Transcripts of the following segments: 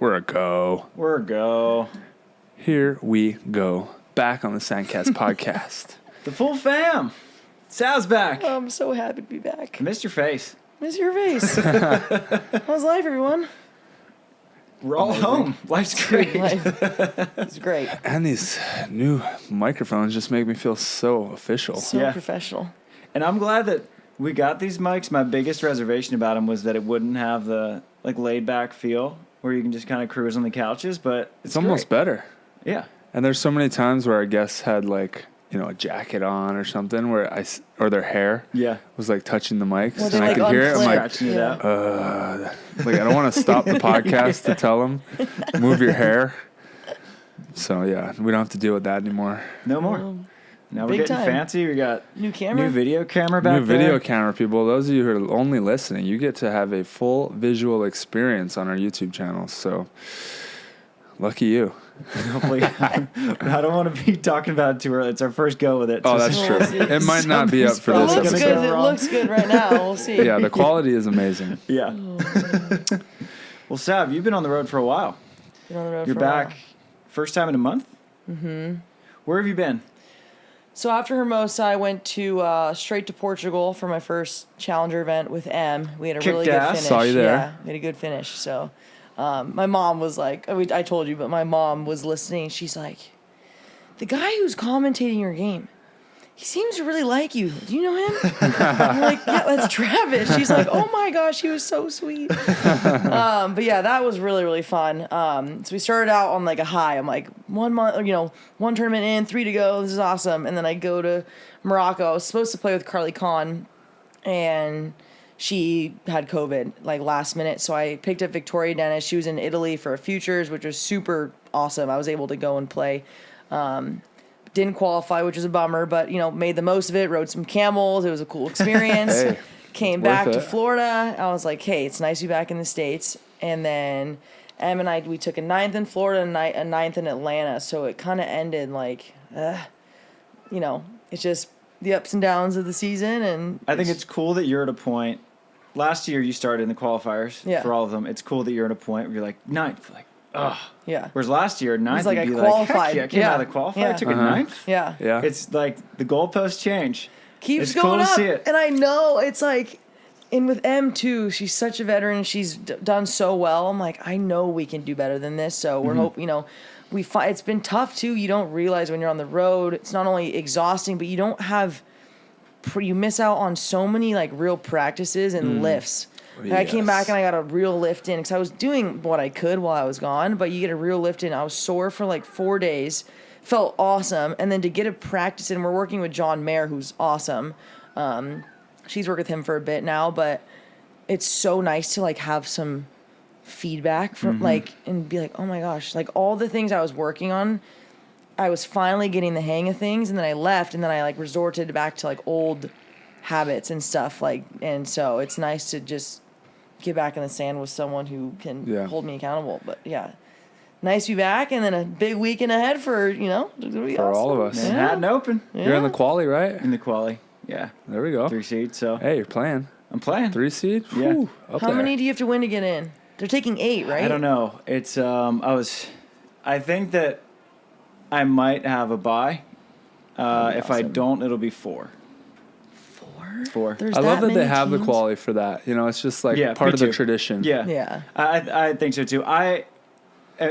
We're a go. We're a go. Here we go. Back on the SANDCAST podcast. The full fam. Sal's back. Oh, I'm so happy to be back. I missed your face. Miss your face. How's life, everyone? We're all home. Life's great. It's great. And these new microphones just make me feel so official. So professional. And I'm glad that we got these mics. My biggest reservation about them was that it wouldn't have the laid back feel where you can just kind of cruise on the couches, but it's almost better. Yeah. And there's so many times where our guests had a jacket on or something or their hair was touching the mics and I could hear it. I'm like, I don't want to stop the podcast to tell them, move your hair. So yeah, we don't have to deal with that anymore. No more. Now we're getting fancy. We got new camera, new video camera back there. New video camera, people. Those of you who are only listening, you get to have a full visual experience on our YouTube channel. So lucky you. Hopefully, I don't want to be talking about it too early. It's our first go with it. Oh, that's true. It might not be up for this episode. It looks good right now. We'll see. Yeah, the quality is amazing. Yeah. Well, Sav, you've been on the road for a while. You're back. First time in a month? Mm-hmm. Where have you been? So after Hermosa, I went to straight to Portugal for my first Challenger event with M. We had a really good finish. Saw you there. Yeah, we had a good finish. So my mom was like, I told you, but my mom was listening. She's like, the guy who's commentating your game, he seems to really like you. Do you know him? I'm like, yeah, that's Travis. She's like, oh my gosh, he was so sweet. But yeah, that was really, really fun. So we started out on a high. I'm like, 1 month, one tournament in, 3 to go. This is awesome. And then I go to Morocco. I was supposed to play with Carly Khan, and she had COVID last minute. So I picked up Victoria Dennis. She was in Italy for a futures, which was super awesome. I was able to go and play. Didn't qualify, which was a bummer, but made the most of it. Rode some camels. It was a cool experience. Hey, came back to Florida. I was like, hey, it's nice to be back in the States. And then Em and we took a 9th in Florida and a 9th in Atlanta. So it kind of ended it's just the ups and downs of the season. And I think it's cool that you're at a point. Last year you started in the qualifiers for all of them. It's cool that you're at a point where you're 9th, ugh. Yeah. Whereas last year, 9th, would be I qualified. Heck yeah, I came out of the qualifier, took a 9th. Yeah. Yeah. It's the goalposts change. Keeps it's going cool up. To see it. And I know it's and with M too, she's such a veteran. She's done so well. I'm like, I know we can do better than this. So we're hoping, it's been tough too. You don't realize when you're on the road, it's not only exhausting, but you don't have, you miss out on so many real practices and lifts. Yes. I came back and I got a real lift in because I was doing what I could while I was gone, but you get a real lift in. I was sore for 4 days, felt awesome, and then to get a practice in, we're working with John Mayer, who's awesome. She's worked with him for a bit now, but it's so nice to have some feedback from and be oh my gosh, all the things I was working on, I was finally getting the hang of things, and then I left, and then I resorted back to old habits and stuff and so it's nice to just get back in the sand with someone who can hold me accountable. But yeah, nice to be back, and then a big weekend ahead for for all of us. Manhattan Open. Yeah. You're in the quali, right? In the quali, yeah. There we go. 3 seed. So hey, you're playing. I'm playing 3 seed. Yeah. Whew, How many do you have to win to get in? They're taking 8, right? I don't know. It's I think that I might have a bye. If I don't, it'll be 4. 4. I love that they have the quali for that. It's just part of the tradition. Yeah. Yeah. I think so too. I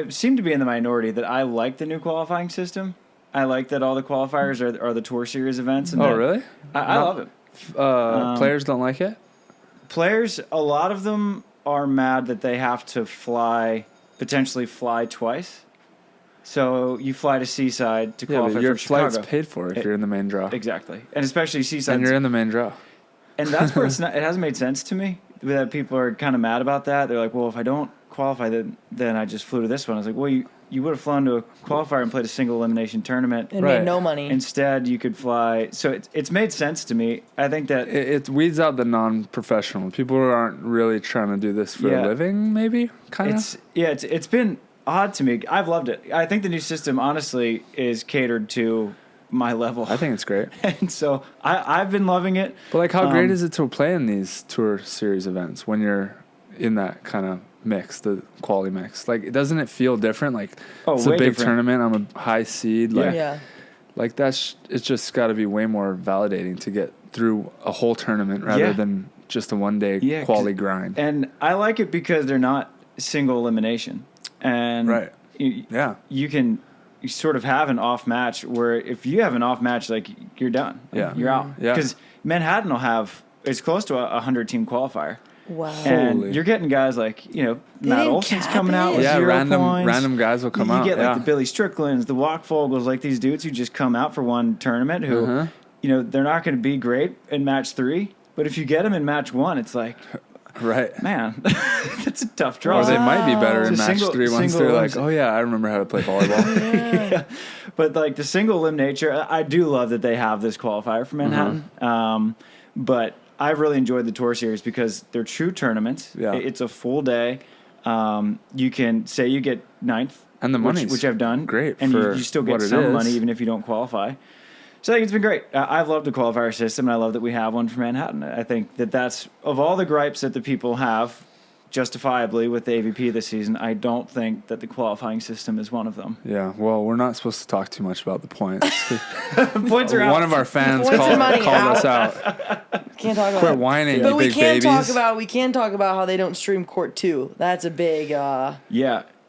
seem to be in the minority that I like the new qualifying system. I like that all the qualifiers are the Tour Series events. And really? I love it. Players don't like it? Players, a lot of them are mad that they have to potentially fly twice. So you fly to Seaside to qualify but your for Chicago. flight's paid for if you're in the main draw. Exactly. And especially Seaside. And you're in the main draw. And that's where it hasn't made sense to me that people are kind of mad about that. They're like, well, if I don't qualify, then I just flew to this one. I was like, well, you would have flown to a qualifier and played a single elimination tournament. And made no money. Instead, you could fly. So it's made sense to me. I think that it weeds out the non-professional. People who aren't really trying to do this for a living, maybe, kind of. It's been odd to me. I've loved it. I think the new system, honestly, is catered to my level. I think it's great. And so I've been loving it. But how great is it to play in these Tour Series events when you're in that kind of mix, the quality mix. Like, doesn't it feel different? Like, it's a way big different. tournament. I'm a high seed. Like, Yeah. Like, it's just got to be way more validating to get through a whole tournament rather than just a one-day quality grind. And I like it because they're not single elimination. And you can sort of have an off match where if you have an off match, like, you're done. You're out. Yeah. Because Manhattan will have, it's close to a 100-team qualifier. Wow. And you're getting guys like, Matt Olson's coming out with 0 points. Random guys will come out. You get like the Billy Stricklands, the Walkfogels, like these dudes who just come out for one tournament who, they're not going to be great in match 3. But if you get them in match 1, it's like, right, man, that's a tough draw. Or they might be better in match 3 once they're like, oh yeah, I remember how to play volleyball. But like the single limb nature, I do love that they have this qualifier for Manhattan. But I've really enjoyed the tour series because they're true tournaments. Yeah. It's a full day. You can say you get 9th, and the money, which I've done, great, and you still get some money even if you don't qualify. So I think it's been great. I've loved the qualifier system, and I love that we have one for Manhattan. I think that's of all the gripes that the people have, justifiably, with the AVP this season, I don't think that the qualifying system is one of them. Yeah, well, we're not supposed to talk too much about the points. Points are out. One of our fans called us out. Can't talk about Quit whining, but you we big can babies. we can talk about how they don't stream Court 2. That's a big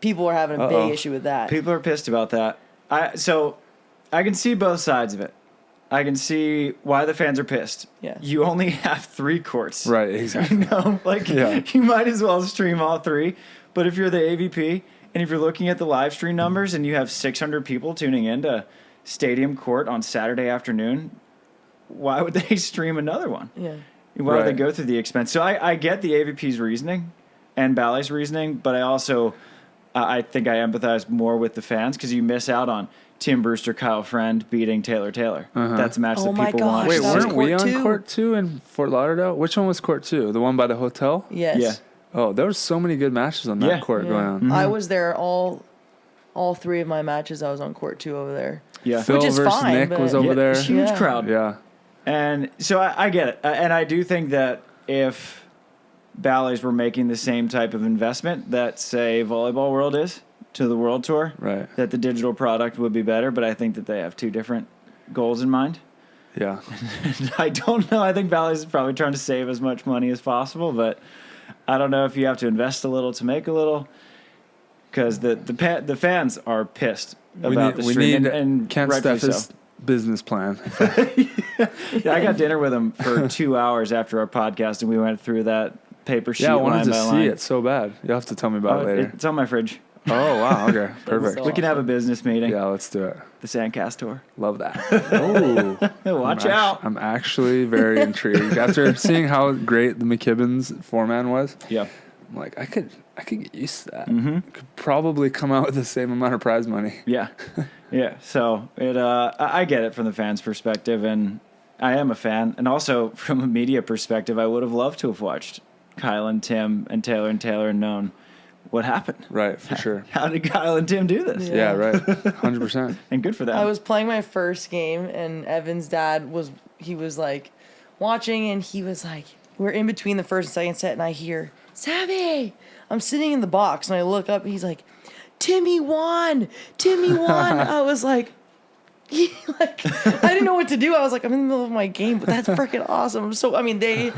people are having a big issue with that. People are pissed about that. So I can see both sides of it. I can see why the fans are pissed. Yeah. You only have 3 courts. Right, exactly. You might as well stream all 3. But if you're the AVP and if you're looking at the live stream numbers and you have 600 people tuning in to Stadium Court on Saturday afternoon, why would they stream another one? Yeah. Why would they go through the expense? So I get the AVP's reasoning and Bally's reasoning, but I also I think I empathize more with the fans because you miss out on Tim Brewster, Kyle Friend beating Taylor. That's a match that people want. Wait, weren't we on two. Court 2 in Fort Lauderdale? Which one was Court 2? The one by the hotel? Yes. Yeah. Oh, there were so many good matches on that court going on. Mm-hmm. I was there all 3 of my matches. I was on Court 2 over there. Yeah. Phil which is versus fine, Nick was over there. Huge crowd. Yeah. And so I get it. And I do think that if Bally's were making the same type of investment that, say, Volleyball World is to the World Tour, right, that the digital product would be better. But I think that they have 2 different goals in mind. Yeah. I don't know. I think Bally's is probably trying to save as much money as possible, but I don't know if you have to invest a little to make a little, because the fans are pissed about the stream. And Kent Steffes' business plan. I got dinner with him for 2 hours after our podcast, and we went through that paper sheet. Yeah, I wanted to line. see it so bad. You'll have to tell me about it later. It's on my fridge. Oh, wow. Okay. Perfect. We can have a business meeting. Yeah, let's do it. The SANDCAST tour. Love that. Oh, Watch out. I'm actually very intrigued. After seeing how great the McKibbins 4-man was, yeah, I'm like, I could get used to that. Mm-hmm. Could probably come out with the same amount of prize money. Yeah. Yeah. So I get it from the fans' perspective, and I am a fan. And also from a media perspective, I would have loved to have watched Kyle and Tim and Taylor and known what happened. Right, for sure. How did Kyle and Tim do this? Yeah, right. 100%. And good for them. I was playing my first game, and Evan's dad was like watching, and he was like, we're in between the first and second set, and I hear, Savvy! I'm sitting in the box, and I look up, and he's like, Timmy won! I was like, I didn't know what to do. I was like, I'm in the middle of my game, but that's freaking awesome. They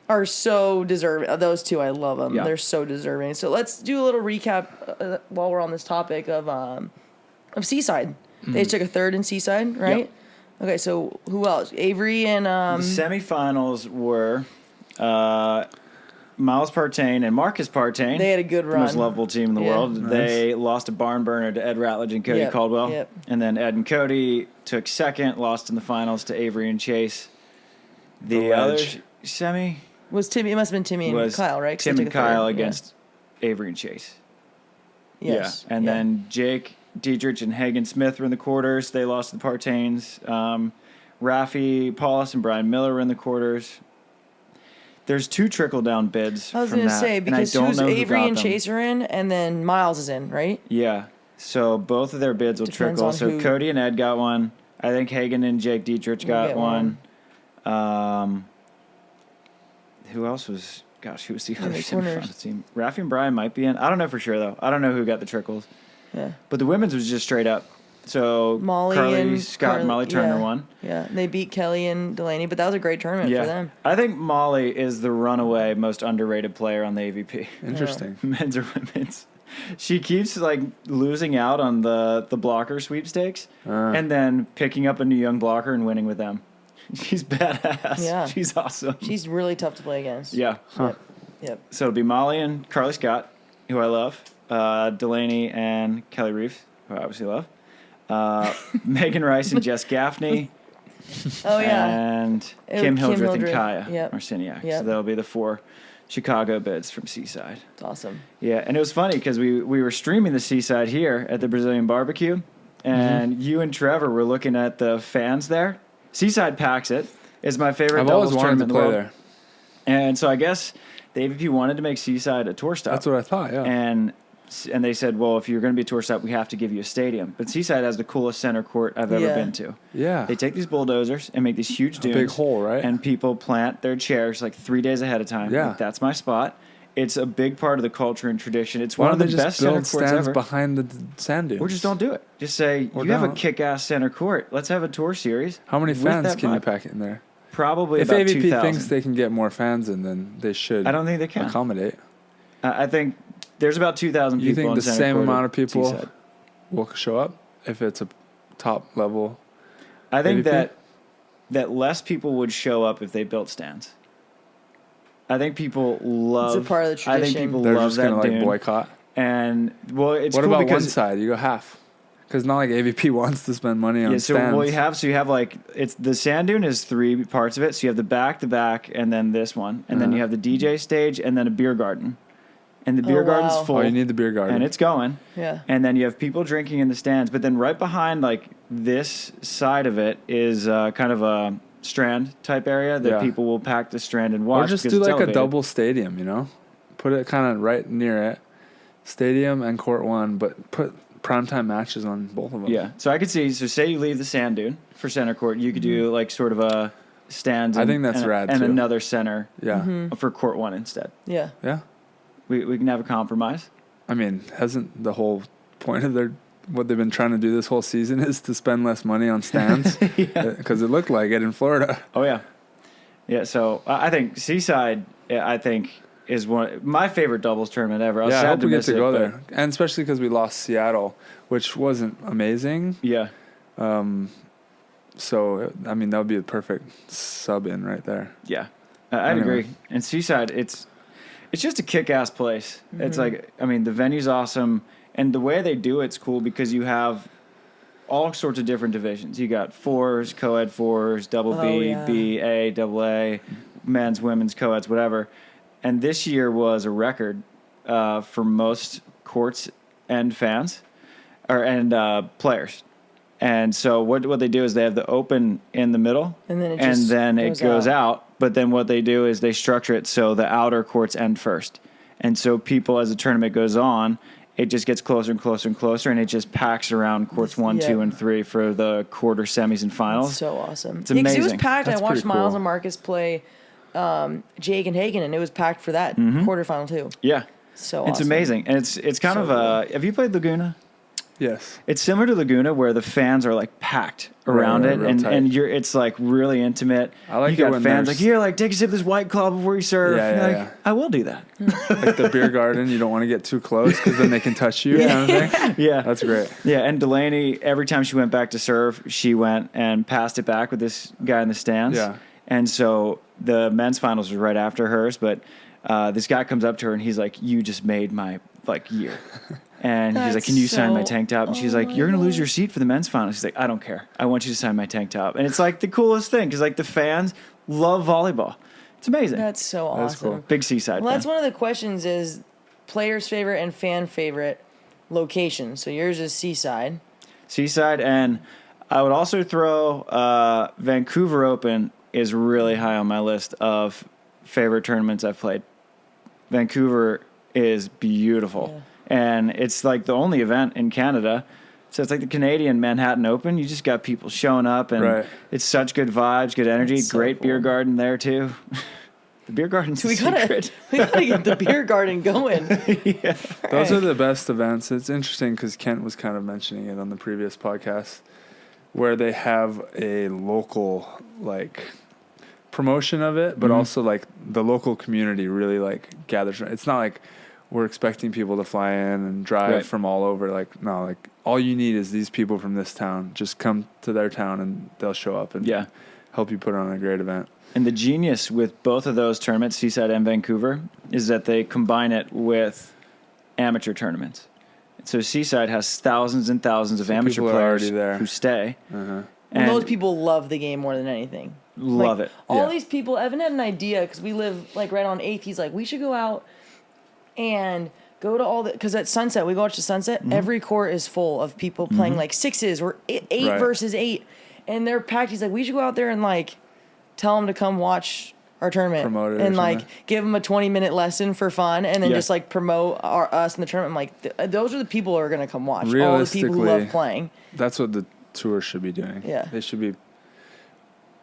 are so deserving. Those 2, I love them. Yeah. They're so deserving. So let's do a little recap while we're on this topic of Seaside. Mm-hmm. They took a 3rd in Seaside, right? Yep. Okay, so who else? Avery and... The semifinals were Miles Partain and Marcus Partain. They had a good run. The most lovable team in the world. Nice. They lost a barn burner to Ed Ratledge and Cody Caldwell. Yep. And then Ed and Cody took 2nd, lost in the finals to Avery and Chase. The other semi... Was Timmy? It must have been Timmy and Kyle, right? Tim and Kyle against Avery and Chase. Yes. Yeah. And then Jake Dietrich and Hagen Smith were in the quarters. They lost to the Partains. Rafi Paulus and Brian Miller were in the quarters. There's 2 trickle-down bids. I was going to say, because who's Avery and Chase are in, and then Miles is in, right? Yeah. So both of their bids will trickle. So Cody and Ed got one. I think Hagen and Jake Dietrich got one. Who else was gosh, who was the other semifinals team? Rafi and Brian might be in. I don't know for sure, though. I don't know who got the trickles. Yeah. But the women's was just straight up. So Molly Carly and Scott and Molly Turner won. Yeah, they beat Kelly and Delaney, but that was a great tournament for them. I think Molly is the runaway most underrated player on the AVP. Interesting. Men's or women's. She keeps like losing out on the blocker sweepstakes and then picking up a new young blocker and winning with them. She's badass. Yeah. She's awesome. She's really tough to play against. Yeah. Huh. Yep. So it'll be Molly and Carly Scott, who I love. Delaney and Kelly Reeves, who I obviously love. Megan Rice and Jess Gaffney. Oh, yeah. And Kim Hildreth and Kaya Marciniak. Yep. So that'll be the 4 Chicago bids from Seaside. It's awesome. Yeah, and it was funny because we were streaming the Seaside here at the Brazilian barbecue, and you and Trevor were looking at the fans there. Seaside packs it. It's my favorite doubles tournament in the world. There. And so I guess the AVP wanted to make Seaside a tour stop. That's what I thought, yeah. And they said, well, if you're going to be a tour stop, we have to give you a stadium. But Seaside has the coolest center court I've ever been to. Yeah. They take these bulldozers and make these huge dunes. A big hole, right? And people plant their chairs like 3 days ahead of time. Yeah. Like, that's my spot. It's a big part of the culture and tradition. It's one of the best center courts ever. Behind the sand dunes. Or just don't do it. Just say, you have a kick-ass center court. Let's have a tour series. How many fans can you pack in there? Probably if about AVP 2,000. thinks they can get more fans in, then they should. I don't think they can accommodate. I think there's about 2,000 people. You think in the same amount of people Seaside will show up if it's a top level? I think that less people would show up if they built stands. I think people love. It's a part of the tradition. I think people They're love just that gonna dune. like boycott. And well, it's what cool about because one side? You go half. Because not like AVP wants to spend money on stands. So you have like it's the sand dune is 3 parts of it. So you have the back, and then this one, and then you have the DJ stage, and then a beer garden, and the beer garden's full. Oh, you need the beer garden, and it's going. Yeah. And then you have people drinking in the stands, but then right behind like this side of it is kind of a Strand type area that people will pack the Strand and watch. Or just do like a double stadium, you know, put it kind of right near it, stadium and court 1, but put primetime matches on both of them. Yeah. So I could see. So say you leave the sand dune for center court, you could do like sort of a stands. I think that's rad and too. another center. Yeah. For court 1 instead. Yeah. Yeah. We can have a compromise. I mean, hasn't the whole point of what they've been trying to do this whole season is to spend less money on stands? Because it looked like it in Florida. Oh yeah. Yeah. So I think Seaside. I think is my favorite doubles tournament ever. I was sad I hope to we get miss to it, go there, and especially because we lost Seattle, which wasn't amazing. Yeah. So I mean, that would be a perfect sub in right there. Yeah, I'd agree. And Seaside, it's just a kick-ass place. Mm-hmm. It's like, I mean, the venue's awesome, and the way they do it's cool because you have all sorts of different divisions. You got 4s, co-ed 4s, double B, B, A, double A, men's, women's, co-eds, whatever. And this year was a record for most courts and fans, and players. And so what they do is they have the open in the middle, and then it goes out. But then what they do is they structure it so the outer courts end first. And so people, as the tournament goes on, it just gets closer and closer and closer, and it just packs around courts 1, 2, and 3 for the quarter, semis, and finals. That's so awesome. It's amazing. It was packed. That's I watched cool. Miles and Marcus play Jake and Hagen, and it was packed for that quarterfinal too. Yeah. So it's awesome. amazing. And it's kind of a... Have you played Laguna? Yes. It's similar to Laguna where the fans are like packed around it, and it's like really intimate. I like you it got when fans like, here, like take a sip of this White Claw before you serve. Yeah. I will do that. Like the beer garden, you don't want to get too close because then they can touch you. Kind of thing. Yeah, that's great. Yeah, and Delaney, every time she went back to serve, she went and passed it back with this guy in the stands. Yeah, and so the men's finals was right after hers, but this guy comes up to her and he's like, "You just made my year." And he's like, "Can you sign my tank top?" And she's like, "You're going to lose your seat for the men's finals." He's like, "I don't care. I want you to sign my tank top." And it's like the coolest thing because like the fans love volleyball. It's amazing. That's so awesome. That's cool. Big Seaside. Well, fan. that's one of the questions is player's favorite and fan favorite location. So yours is Seaside. Seaside, and I would also throw Vancouver Open is really high on my list of favorite tournaments I've played. Vancouver is beautiful. Yeah. And it's like the only event in Canada. So it's like the Canadian Manhattan Open. You just got people showing up, and it's such good vibes, good energy. Great beer garden there, too. The beer garden's we gotta get the beer garden going. Yeah. Those are the best events. It's interesting because Kent was kind of mentioning it on the previous podcast, where they have a local like promotion of it, but also like the local community really like gathers. It's not like we're expecting people to fly in and drive from all over. Like, no, like all you need is these people from this town. Just come to their town and they'll show up and help you put on a great event. And the genius with both of those tournaments, Seaside and Vancouver, is that they combine it with amateur tournaments. So Seaside has thousands and thousands of amateur players who stay. And those people love the game more than anything. Love it. All these people, Evan had an idea, because we live like right on 8th. He's like, we should go out and go to all the, because at sunset, we go watch the sunset. Every court is full of people playing like sixes or eight versus 8. And they're packed. He's like, we should go out there and like tell them to come watch our tournament and like give them a 20-minute lesson for fun, and then just like promote us in the tournament. I'm like, those are the people who are going to come watch. All the people who love playing. That's what the tour should be doing. Yeah. They should be,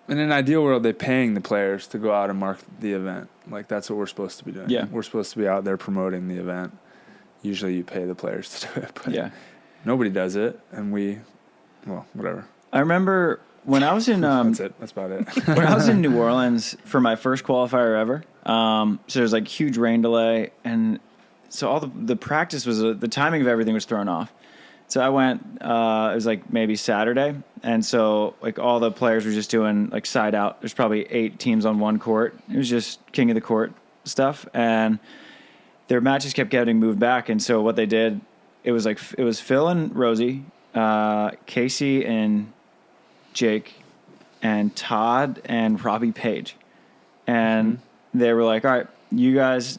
in an ideal world, they're paying the players to go out and mark the event. Like, that's what we're supposed to be doing. Yeah. We're supposed to be out there promoting the event. Usually you pay the players to do it, but nobody does it, and well, whatever. I remember when I was in that's it. That's about it. when I was in New Orleans for my first qualifier ever, so there's like huge rain delay, and so all the practice was the timing of everything was thrown off. So I went. It was like maybe Saturday, and so like all the players were just doing like side out. There's probably 8 teams on one court. It was just king of the court stuff, and their matches kept getting moved back. And so what they did, it was Phil and Rosie, Casey and Jake, and Todd and Robbie Page, and they were like, all right, you guys,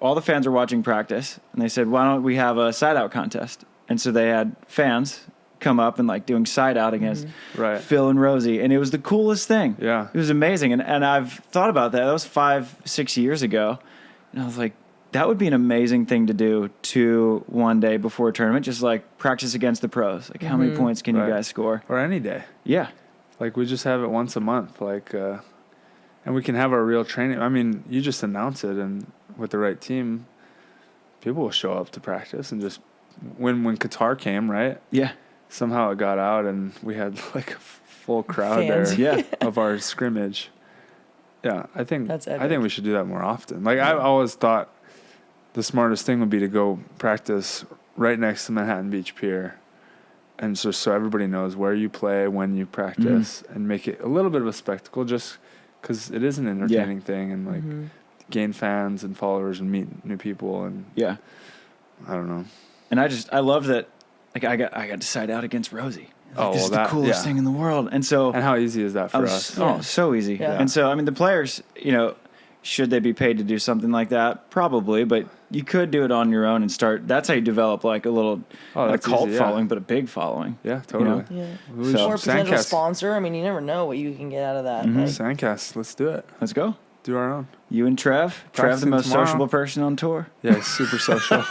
all the fans are watching practice, and they said, why don't we have a side out contest? And so they had fans come up and like doing side out against Phil and Rosie, and it was the coolest thing. Yeah, it was amazing. And I've thought about that. That was 5-6 years ago, and I was like, that would be an amazing thing to do one day before a tournament, just like practice against the pros. Like, how many points can you guys score? Or any day. Yeah. Like, we just have it once a month. Like, and we can have our real training. I mean, you just announce it, and with the right team, people will show up to practice. And just when Qatar came, right? Yeah. Somehow it got out, and we had like a full crowd there of our scrimmage. Yeah, I think we should do that more often. Like, I always thought the smartest thing would be to go practice right next to Manhattan Beach Pier, and so everybody knows where you play, when you practice, and make it a little bit of a spectacle, just because it is an entertaining thing, and like gain fans and followers and meet new people, and I don't know. And I love that. Like, I got to side out against Rosie. Like, this is the coolest thing in the world. And how easy is that for us? Oh, so easy. Yeah. And so, I mean, the players, should they be paid to do something like that? Probably, but you could do it on your own and start. That's how you develop like a little a cult following, but a big following. Yeah, totally. So, or potential sponsor. I mean, you never know what you can get out of that. Like, SANDCAST, let's do it. Let's go. Do our own. You and Trev, the most sociable person on tour. Yeah, he's super social.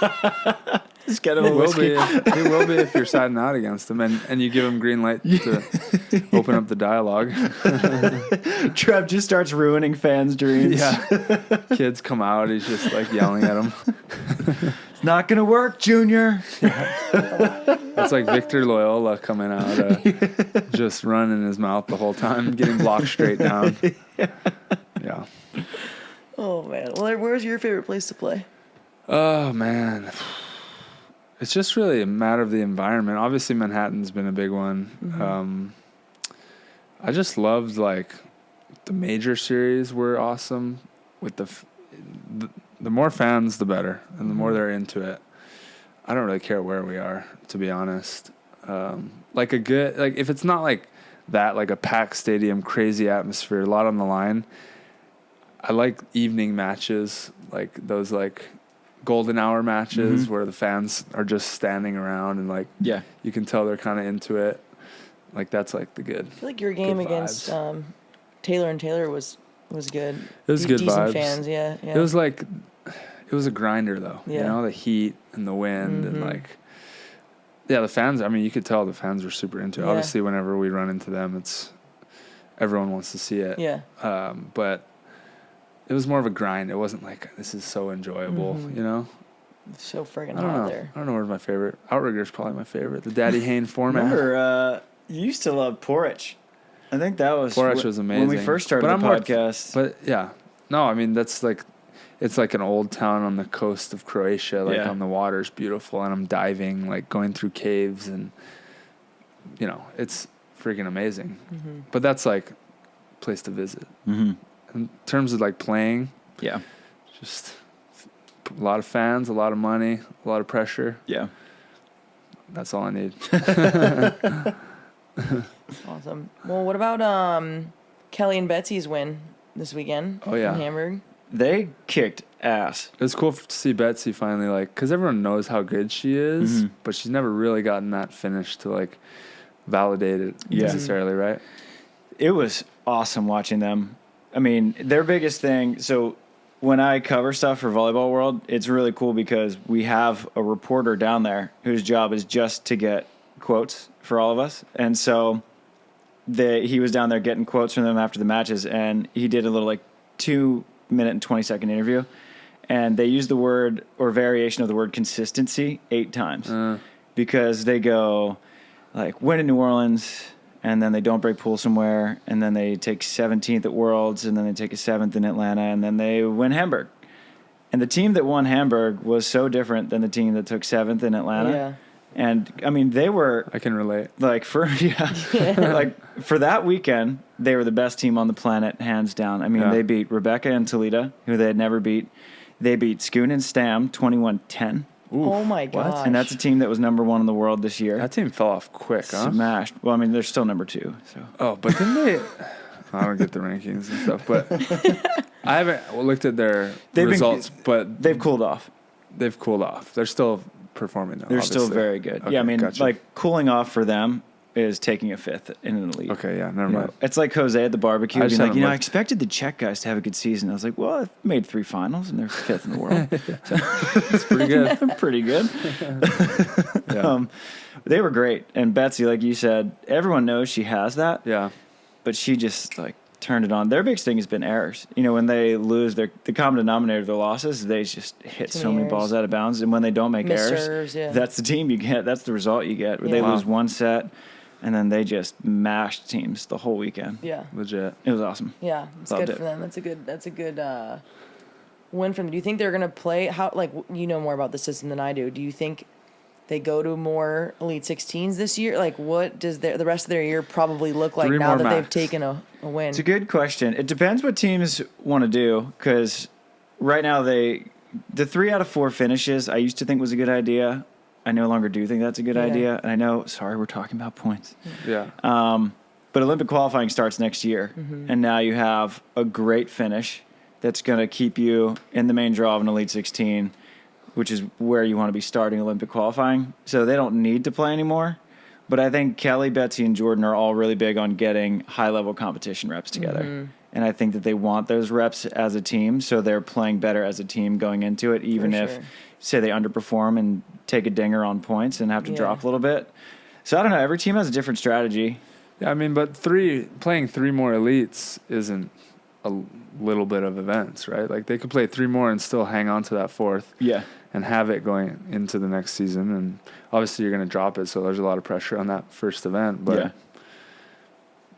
Just get him a whiskey. He will be if you're siding out against him, and you give him green light to open up the dialogue. Trev just starts ruining fans' dreams. Yeah, kids come out. He's just like yelling at them. It's not gonna work, Junior. It's like Victor Loyola coming out, just running his mouth the whole time, getting blocked straight down. Yeah. Oh man. Well, where's your favorite place to play? Oh man. It's just really a matter of the environment. Obviously, Manhattan's been a big one. I just loved, like, the major series were awesome. With the more fans, the better, and the more they're into it. I don't really care where we are, to be honest. Like if it's not like that, like a packed stadium, crazy atmosphere, a lot on the line. I like evening matches, like those like golden hour matches where the fans are just standing around and like you can tell they're kind of into it. Like, that's like the good. I feel like your game against Taylor and Taylor was good. It was good decent vibes. Fans, yeah. It was like, it was a grinder though. Yeah. The heat and the wind and like, the fans. I mean, you could tell the fans were super into it. Obviously, whenever we run into them, everyone wants to see it. Yeah. But it was more of a grind. It wasn't like, this is so enjoyable, you know? So friggin' hot there. I don't know where's my favorite. Outrigger's probably my favorite. The Daddy Hane format. Remember, you used to love Porridge. I think that was... Porridge was amazing. When we first started the podcast. But, yeah. No, I mean, that's like... It's like an old town on the coast of Croatia. Like, on the water's beautiful. And I'm diving, like, going through caves. And, you know, it's freaking amazing. Mm-hmm. But that's, like, a place to visit. Mm-hmm. In terms of, like, playing... Yeah. Just... A lot of fans, a lot of money, a lot of pressure. Yeah. That's all I need. Awesome. Well, what about Kelly and Betsi's win this weekend in Hamburg? They kicked ass. It was cool to see Betsi finally, like, because everyone knows how good she is, but she's never really gotten that finish to, like, validate it necessarily, right? It was awesome watching them. I mean, their biggest thing, so... When I cover stuff for Volleyball World, it's really cool because we have a reporter down there whose job is just to get quotes for all of us. And so he was down there getting quotes from them after the matches, and he did a little like 2-minute and 20-second interview. And they used the word or variation of the word consistency 8 times because they go like, win in New Orleans, and then they don't break pool somewhere, and then they take 17th at Worlds, and then they take a 7th in Atlanta, and then they win Hamburg. And the team that won Hamburg was so different than the team that took 7th in Atlanta. Yeah. And, I mean, they were... I can relate. Like, like for that weekend, they were the best team on the planet, hands down. I mean, they beat Rebecca and Toledo, who they had never beat. They beat Schoon and Stam 21-10. Oof, oh, my gosh. And that's a team that was number 1 in the world this year. That team fell off quick, huh? Smashed. Well, I mean, they're still number 2. So. Oh, but didn't they... I don't get the rankings and stuff, but I haven't looked at their results, but... They've cooled off. They've cooled off. They're still performing, though, They're still very good. Okay, yeah, I mean, gotcha. like, cooling off for them is taking a 5th in an elite. Okay, yeah, never mind. It's like Jose at the barbecue being like, I expected the Czech guys to have a good season. I was like, well, I've made 3 finals and they're 5th in the world. It's pretty good. Pretty good. They were great. And Betsi, like you said, everyone knows she has that. Yeah. But she just, like, turned it on. Their biggest thing has been errors. You know, when they lose, the common denominator of their losses, they just hit so many balls out of bounds. And when they don't make errors, that's the team you get. That's the result you get. Where they lose one set, and then they just mashed teams the whole weekend. Yeah. Legit. It was awesome. Yeah, it's good for them. That's a good win for them. Do you think they're going to play, you know more about the system than I do. Do you think they go to more Elite 16s this year? Like, what does the rest of their year probably look like now that they've taken a win? It's a good question. It depends what teams want to do, because right now the 3 out of 4 finishes I used to think was a good idea. I no longer do think that's a good idea. And I know, sorry, we're talking about points. Yeah. But Olympic qualifying starts next year. Mm-hmm. And now you have a great finish that's going to keep you in the main draw of an Elite 16, which is where you want to be starting Olympic qualifying. So they don't need to play anymore. But I think Kelly, Betsi, and Jordan are all really big on getting high-level competition reps together. Mm-hmm. And I think that they want those reps as a team, so they're playing better as a team going into it, even if, say, they underperform and take a dinger on points and have to drop a little bit. So I don't know. Every team has a different strategy. Yeah, I mean, but playing 3 more elites isn't a little bit of events, right? Like, they could play 3 more and still hang on to that 4th. Yeah. And have it going into the next season. And obviously you're going to drop it, so there's a lot of pressure on that first event. But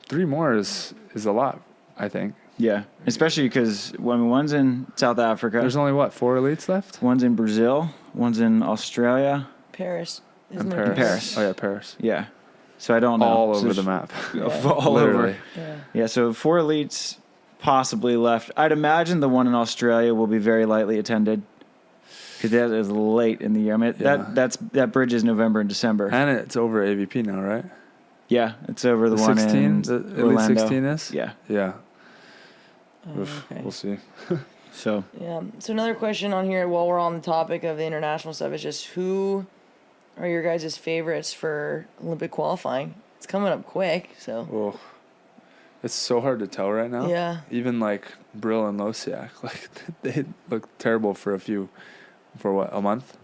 3 more is a lot, I think. Yeah, especially because one's in South Africa. There's only, 4 elites left? One's in Brazil. One's in Australia. Paris. And Paris. Oh, yeah, Paris. Yeah. So I don't know. All over the map. All Literally. over. Yeah, so 4 elites possibly left. I'd imagine the one in Australia will be very lightly attended, because that is late in the year. I mean, that bridge is November and December. And it's over AVP now, right? Yeah, it's over the one 16, in the Orlando. Elite 16 is? Yeah. Yeah. Okay. We'll see. So another question on here while we're on the topic of the international stuff is just, who are your guys' favorites for Olympic qualifying? It's coming up quick, so. Oh. It's so hard to tell right now. Yeah. Even like Brill and Losiak, like they look terrible for a month?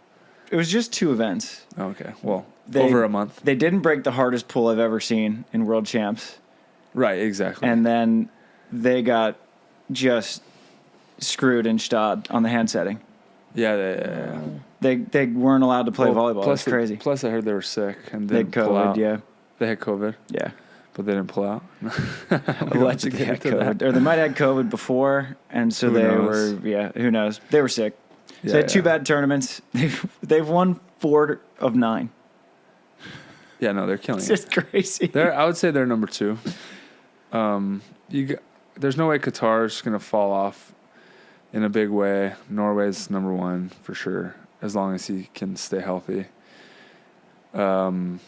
It was just 2 events. Okay. Well, over a month. They didn't break the hardest pull I've ever seen in World Champs. Right, exactly. And then they got just screwed in Stade on the hand setting. Yeah. They weren't allowed to play volleyball. That's crazy. Plus, I heard they were sick and they had pull COVID. out. Yeah, they had COVID. Yeah, but they didn't pull out. Allegedly they had COVID, or they might have had COVID before, and so they were. Yeah, who knows? They were sick. So they had 2 bad tournaments. They've won 4 of 9. Yeah, no, they're killing it. It's just crazy. I would say they're number 2. There's no way Qatar's going to fall off in a big way. Norway's number 1 for sure, as long as he can stay healthy. Maybe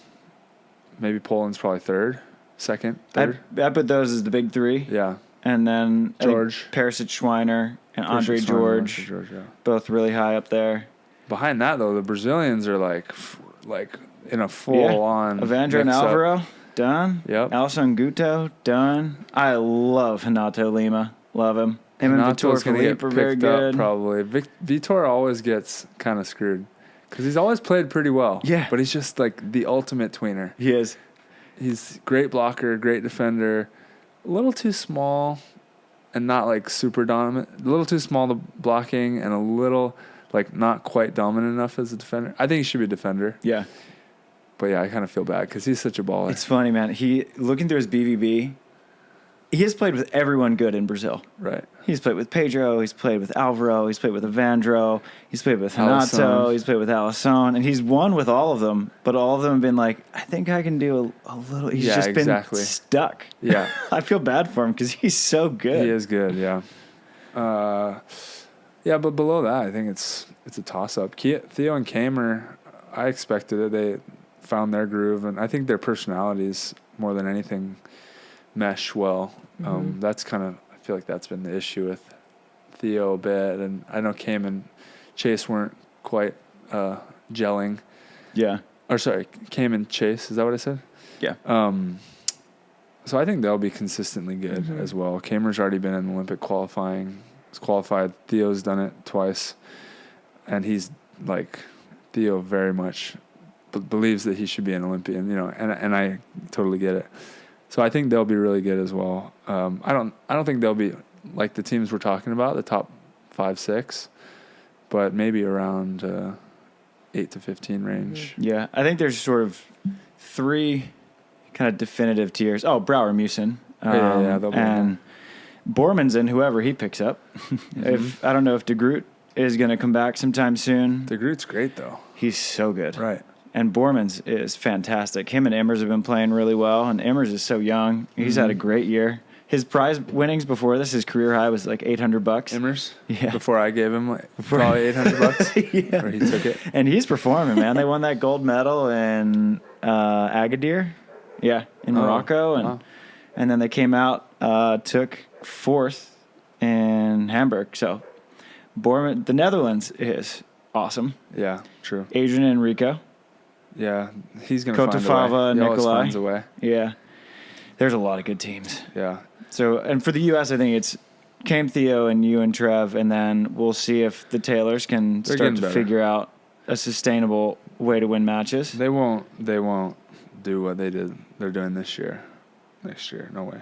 Poland's probably 3rd, 2nd, 3rd. I put those as the big 3. Yeah. And then George. Perisic, Schweiner, and Andre George, both really high up there. Behind that, though, the Brazilians are like in a full-on Evandro and Alvaro, done. Yep. Alisson Guto, done. I love Renato Lima. Love him. Him and Vitor Felipe are very good. Probably. Vitor always gets kind of screwed because he's always played pretty well. Yeah. But he's just like the ultimate tweener. He is. He's great blocker, great defender. A little too small and not like super dominant. A little too small to blocking and a little like not quite dominant enough as a defender. I think he should be a defender. Yeah. But yeah, I kind of feel bad because he's such a baller. It's funny, man. Looking through his BVB, he has played with everyone good in Brazil. Right. He's played with Pedro. He's played with Alvaro. He's played with Evandro. He's played with Renato. He's played with Alisson. And he's won with all of them. But all of them have been like, I think I can do a little. He's just been stuck. Yeah. I feel bad for him because he's so good. He is good, yeah. Yeah, but below that, I think it's a toss-up. Theo and Kamer, I expected it. They found their groove. And I think their personalities, more than anything, mesh well. That's kind of, I feel like that's been the issue with Theo a bit, and I know Cam and Chase weren't quite gelling. Yeah. Or sorry, Cam and Chase, is that what I said? Yeah. So I think they'll be consistently good as well. Kamer's already been in Olympic qualifying. He's qualified. Theo's done it twice, and he's like, Theo very much believes that he should be an Olympian, and I totally get it. So I think they'll be really good as well. I don't think they'll be like the teams we're talking about, the top 5, 6, but maybe around 8 to 15 range. Yeah, I think there's sort of 3 kind of definitive tiers. Oh, Brouwer Musin. They'll be and Borman's in whoever he picks up. I don't know if De Groot is going to come back sometime soon. De Groot's great, though. He's so good. Right. And Borman's is fantastic. Him and Emmers have been playing really well, and Emmers is so young. He's had a great year. His prize winnings before this, his career high was like $800. Emmers? Yeah. Before I gave him probably $800? Yeah. Or he took it? And he's performing, man. They won that gold medal in Agadir. Yeah, in Morocco. And then they came out, took 4th in Hamburg. So Borman, the Netherlands is awesome. Yeah, true. Adrian Enrico. Yeah, he's going to find Kotafava, a way. He always Nikolai. finds a way. Yeah. There's a lot of good teams. Yeah. So, and for the U.S., I think it's Cam, Theo, and you and Trev, and then we'll see if the Taylors can start to figure out a sustainable way to win matches. They won't do what they're doing this year. Next year, no way.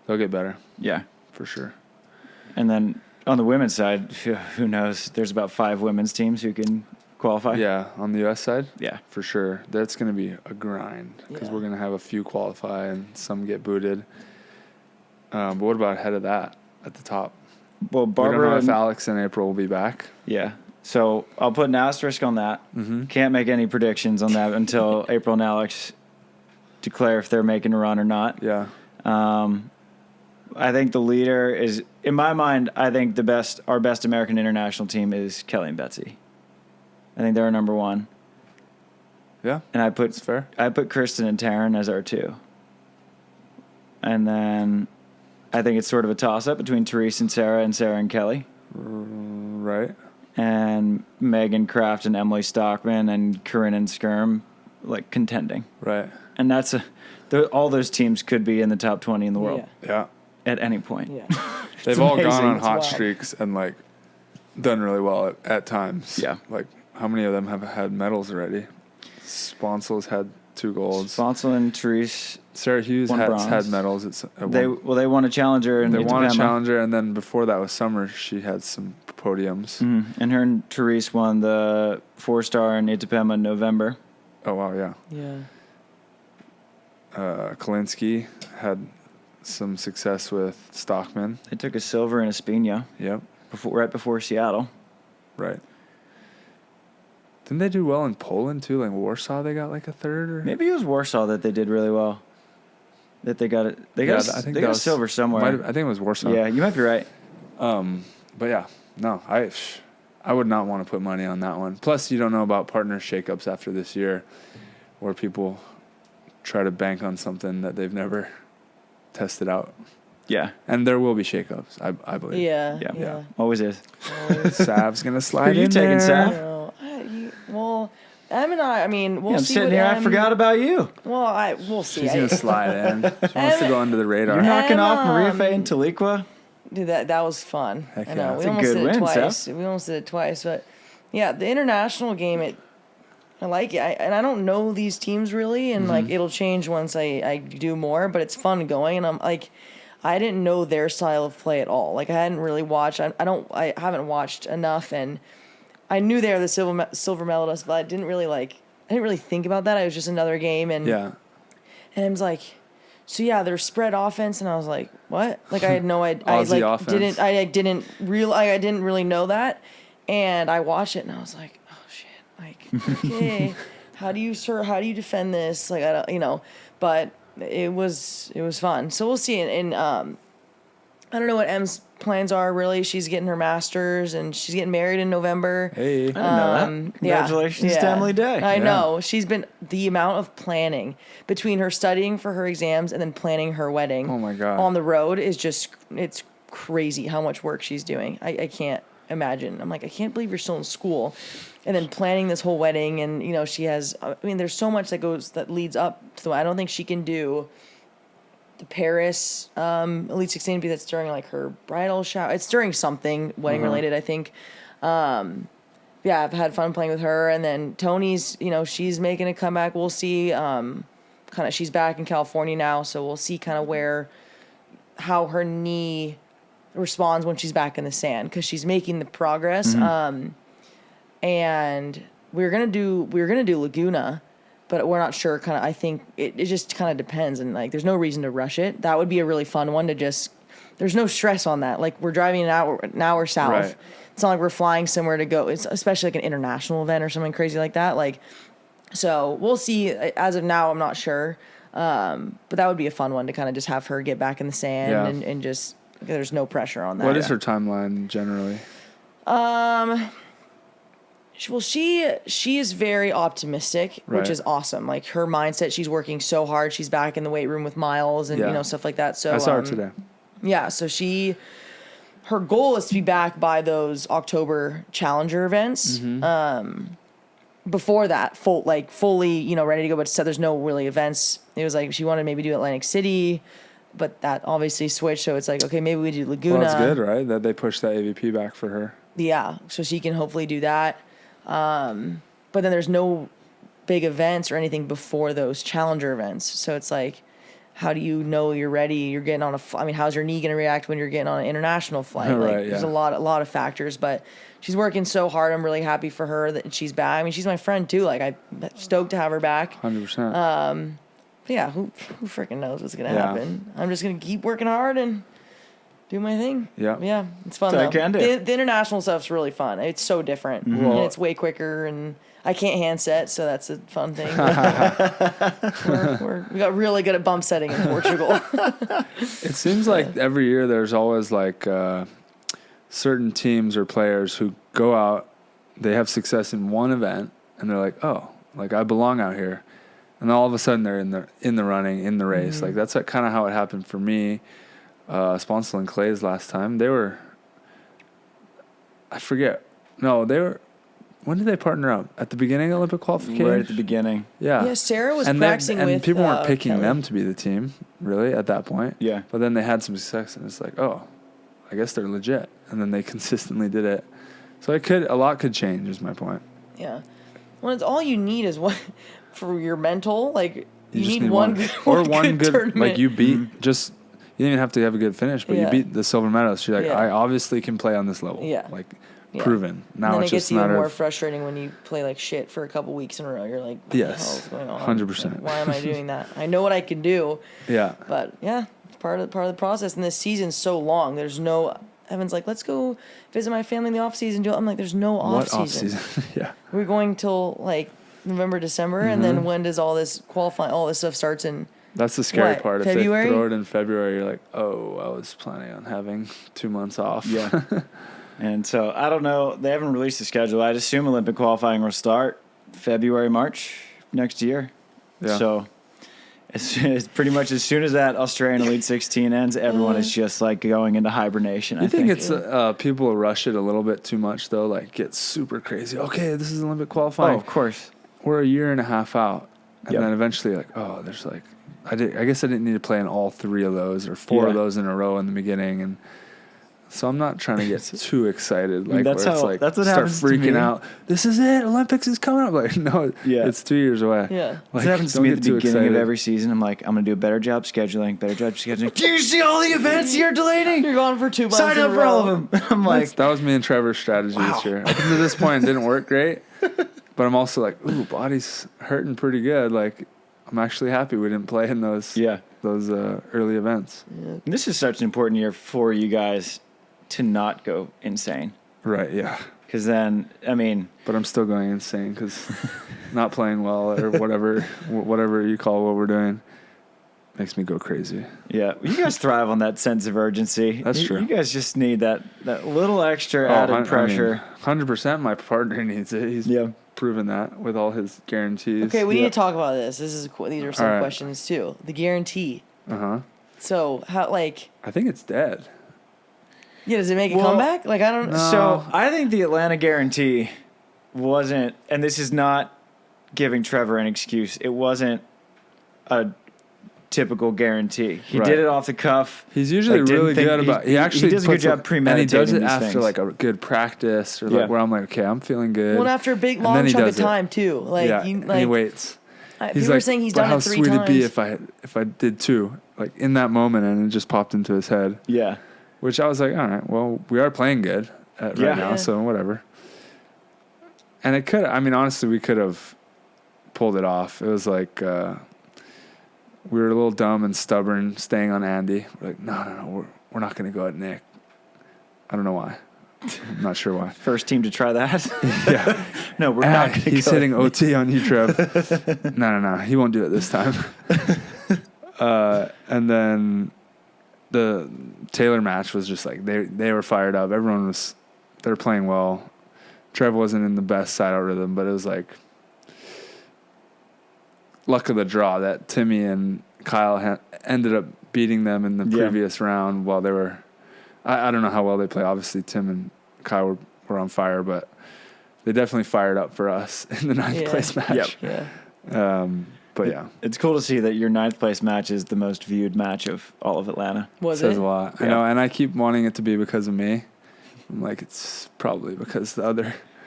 They'll get better. Yeah. For sure. And then on the women's side, who knows? There's about 5 women's teams who can qualify. Yeah, on the U.S. side? Yeah. For sure. That's going to be a grind because we're going to have a few qualify and some get booted. But what about ahead of that at the top? Well, Barbara... We don't know if Alex and April will be back. Yeah. So I'll put an asterisk on that. Can't make any predictions on that until April and Alex declare if they're making a run or not. Yeah. I think the leader is, in my mind, I think our best American international team is Kelly and Betsi. I think they're number 1. Yeah. And that's fair. I put Kristen and Taryn as our 2. And then I think it's sort of a toss-up between Therese and Sarah and Kelly. Right. And Megan Kraft and Emily Stockman and Corinne and Skirm, like, contending. Right. And that's all those teams could be in the top 20 in the world. Yeah. At any point. Yeah. They've all gone on hot streaks and, like, done really well at times. Yeah. Like, how many of them have had medals already? Sponsel's had 2 golds. Sponsel and Therese Sarah Hughes has had medals. They won a challenger. They won a challenger, and then before that was Summer. She had some podiums. Mm-hmm. And her and Therese won the 4-star in Itapema in November. Oh, wow, yeah. Yeah. Kalinsky had some success with Stockman. They took a silver in Espino. Yep. Right before Seattle. Right. Didn't they do well in Poland, too? Like Warsaw, they got like a third? Or? Maybe it was Warsaw that they did really well. That they got it. They got a silver somewhere. I think it was Warsaw. Yeah, you might be right. But yeah, no, I would not want to put money on that one. Plus, you don't know about partner shakeups after this year, where people try to bank on something that they've never tested out. Yeah, and there will be shakeups. I believe. Yeah. Always is. Sav's gonna slide. Who are you taking, Sav? Well. Em and I mean, we'll see. I'm sitting here. I forgot about you. Well, we'll see. She's gonna slide in. She wants to go under the radar. You're knocking off Maria Faye and Taliqua. Dude, that was fun. Heck I know. Yeah. We That's almost a good did it win, twice. Seth. We almost did it twice, but yeah, the international game. I like it, and I don't know these teams really, and like it'll change once I do more. But it's fun going, and I'm like, I didn't know their style of play at all. Like I hadn't really watched. I haven't watched enough, and I knew they were the silver medalists, but I didn't really think about that. It was just another game, and I was like, so yeah, there's spread offense, and I was like, what? Like I had no idea. I didn't really know that, and I watched it, and I was like, oh shit, like okay, how do you defend this? Like I don't, but it was fun. So we'll see. And I don't know what Em's plans are really. She's getting her master's and she's getting married in November. Hey, I didn't know that. Congratulations to Emily Day. I know. She's been the amount of planning between her studying for her exams and then planning her wedding. Oh my God. On the road is it's crazy how much work she's doing. I can't imagine. I'm like, I can't believe you're still in school. And then planning this whole wedding and she has there's so much that leads up to I don't think she can do the Paris Elite 16 because that's during like her bridal shower. It's during something wedding related, I think. I've had fun playing with her. And then Tony's, she's making a comeback. We'll see. She's back in California now, so we'll see kind of how her knee responds when she's back in the sand because she's making the progress. And we're gonna do Laguna. But we're not sure. I think it just kind of depends, and like, there's no reason to rush it. That would be a really fun one to just. There's no stress on that. Like we're driving an hour south. Right. It's not like we're flying somewhere to go. It's especially like an international event or something crazy like that. Like, so we'll see. As of now, I'm not sure. But that would be a fun one to kind of just have her get back in the sand and just. There's no pressure on that. What is her timeline generally? Well, she is very optimistic, which is awesome. Like her mindset, she's working so hard. She's back in the weight room with Miles and stuff like that. So I saw her today. Yeah, so her goal is to be back by those October Challenger events. Before that, fully, ready to go. But said there's no really events. It was like she wanted to maybe do Atlantic City, but that obviously switched. So it's like, okay, maybe we do Laguna. Well, that's good, right? That they pushed that AVP back for her. Yeah, so she can hopefully do that. But then there's no big events or anything before those challenger events. So it's like, how do you know you're ready? You're getting on how's your knee going to react when you're getting on an international flight? There's a lot of factors, but she's working so hard. I'm really happy for her that she's back. She's my friend too. Like I'm stoked to have her back. 100%. But yeah, who freaking knows what's going to happen? I'm just going to keep working hard and do my thing. Yeah, it's fun though. The international stuff's really fun. It's so different, and it's way quicker. And I can't hand set, so that's a fun thing. We got really good at bump setting in Portugal. It seems like every year there's always like certain teams or players who go out, they have success in one event, and they're like, oh, like I belong out here, and then all of a sudden they're in the running, in the race. Like that's kind of how it happened for me. Sponsel and Clay's last time, they were, I forget. No, they were, when did they partner up? At the beginning of Olympic qualification? Right at the beginning. Yeah. Yeah, Sarah was practicing with and people weren't picking Kelly. them to be the team, really, at that point. Yeah. But then they had some success, and it's like, oh, I guess they're legit. And then they consistently did it. So a lot could change, is my point. Yeah. Well, it's all you need is for your mental, like, You need one good tournament. Like you beat just. You didn't even have to have a good finish, but you beat the silver medalist. You're like, I obviously can play on this level. Yeah. Like, proven. Now and then it's it gets just even more frustrating when you play like shit for a couple weeks in a row. You're like, what the hell is going on? 100%. Like, why am I doing that? I know what I can do. Yeah. But it's part of the process. And this season's so long. There's no. Evan's like, let's go visit my family in the off season. I'm like, there's no off season. Yeah. We're going till like November, December, and then when does all this qualifying? All this stuff starts in. That's the scary part. February? If they throw it in February, you're like, oh, I was planning on having 2 months off. Yeah. And so, I don't know. They haven't released the schedule. I'd assume Olympic qualifying will start February, March next year. Yeah. So, it's pretty much as soon as that Australian Elite 16 ends, everyone is just like going into hibernation. I think it's people will rush it a little bit too much, though. Like, get super crazy. Okay, this is Olympic qualifying. Oh, of course. We're a year and a half out. And then eventually, like, oh, there's like... I guess I didn't need to play in all 3 of those or 4 of those in a row in the beginning, and so I'm not trying to get too excited. Like that's where it's like that's what start happens freaking to me. out. This is it. Olympics is coming up. Like no, it's 2 years away. Yeah, like, that happens to me at the beginning of every season. I'm like, I'm gonna do a better job scheduling. Do you see all the events you're deleting? You're gone for 2 months. Sign up for all of them. I'm like, that was me and Trevor's strategy this year. Up to this point, it didn't work great, but I'm also like, ooh, body's hurting pretty good. Like. I'm actually happy we didn't play in those early events. Yeah. This is such an important year for you guys to not go insane. Right, yeah. Because then, I mean... But I'm still going insane because not playing well or whatever you call what we're doing makes me go crazy. Yeah, you guys thrive on that sense of urgency. That's true. You guys just need that little extra added pressure. 100% my partner needs it. He's proven that with all his guarantees. Okay, we need to talk about this. These are some questions too. The guarantee. So how I think it's dead. Yeah, does it make a comeback? Like I don't know. So I think the Atlanta guarantee wasn't, and this is not giving Trevor an excuse. It wasn't a typical guarantee. He did it off the cuff. He's usually really good about. He actually does a good job premeditating. And he does it after like a good practice or like where I'm like, okay, I'm feeling good. Well, after a big long chunk of time too. Like and he waits. People are saying he's done it 3 times. How sweet it'd be if I did 2, like in that moment, and it just popped into his head. Yeah. Which I was like, all right, well, we are playing good right now, so whatever. And it could. I mean, honestly, we could have pulled it off. It was like. We were a little dumb and stubborn staying on Andy. We're like, no, we're not going to go at Nick. I don't know why. I'm not sure why. First team to try that? Yeah. No, we're not going to He's hitting OT on you, Trev. No. He won't do it this time. And then the Taylor match was just like, they were fired up. They were playing well. Trev wasn't in the best side-out rhythm, but it was like, luck of the draw that Timmy and Kyle ended up beating them in the previous round while they were... I don't know how well they play. Obviously, Tim and Kyle were on fire, but they definitely fired up for us in the 9th place match. Yep. Yeah. But yeah. It's cool to see that your 9th place match is the most viewed match of all of Atlanta. Says a lot. I know, and I keep wanting it to be because of me. I'm like, it's probably because the other...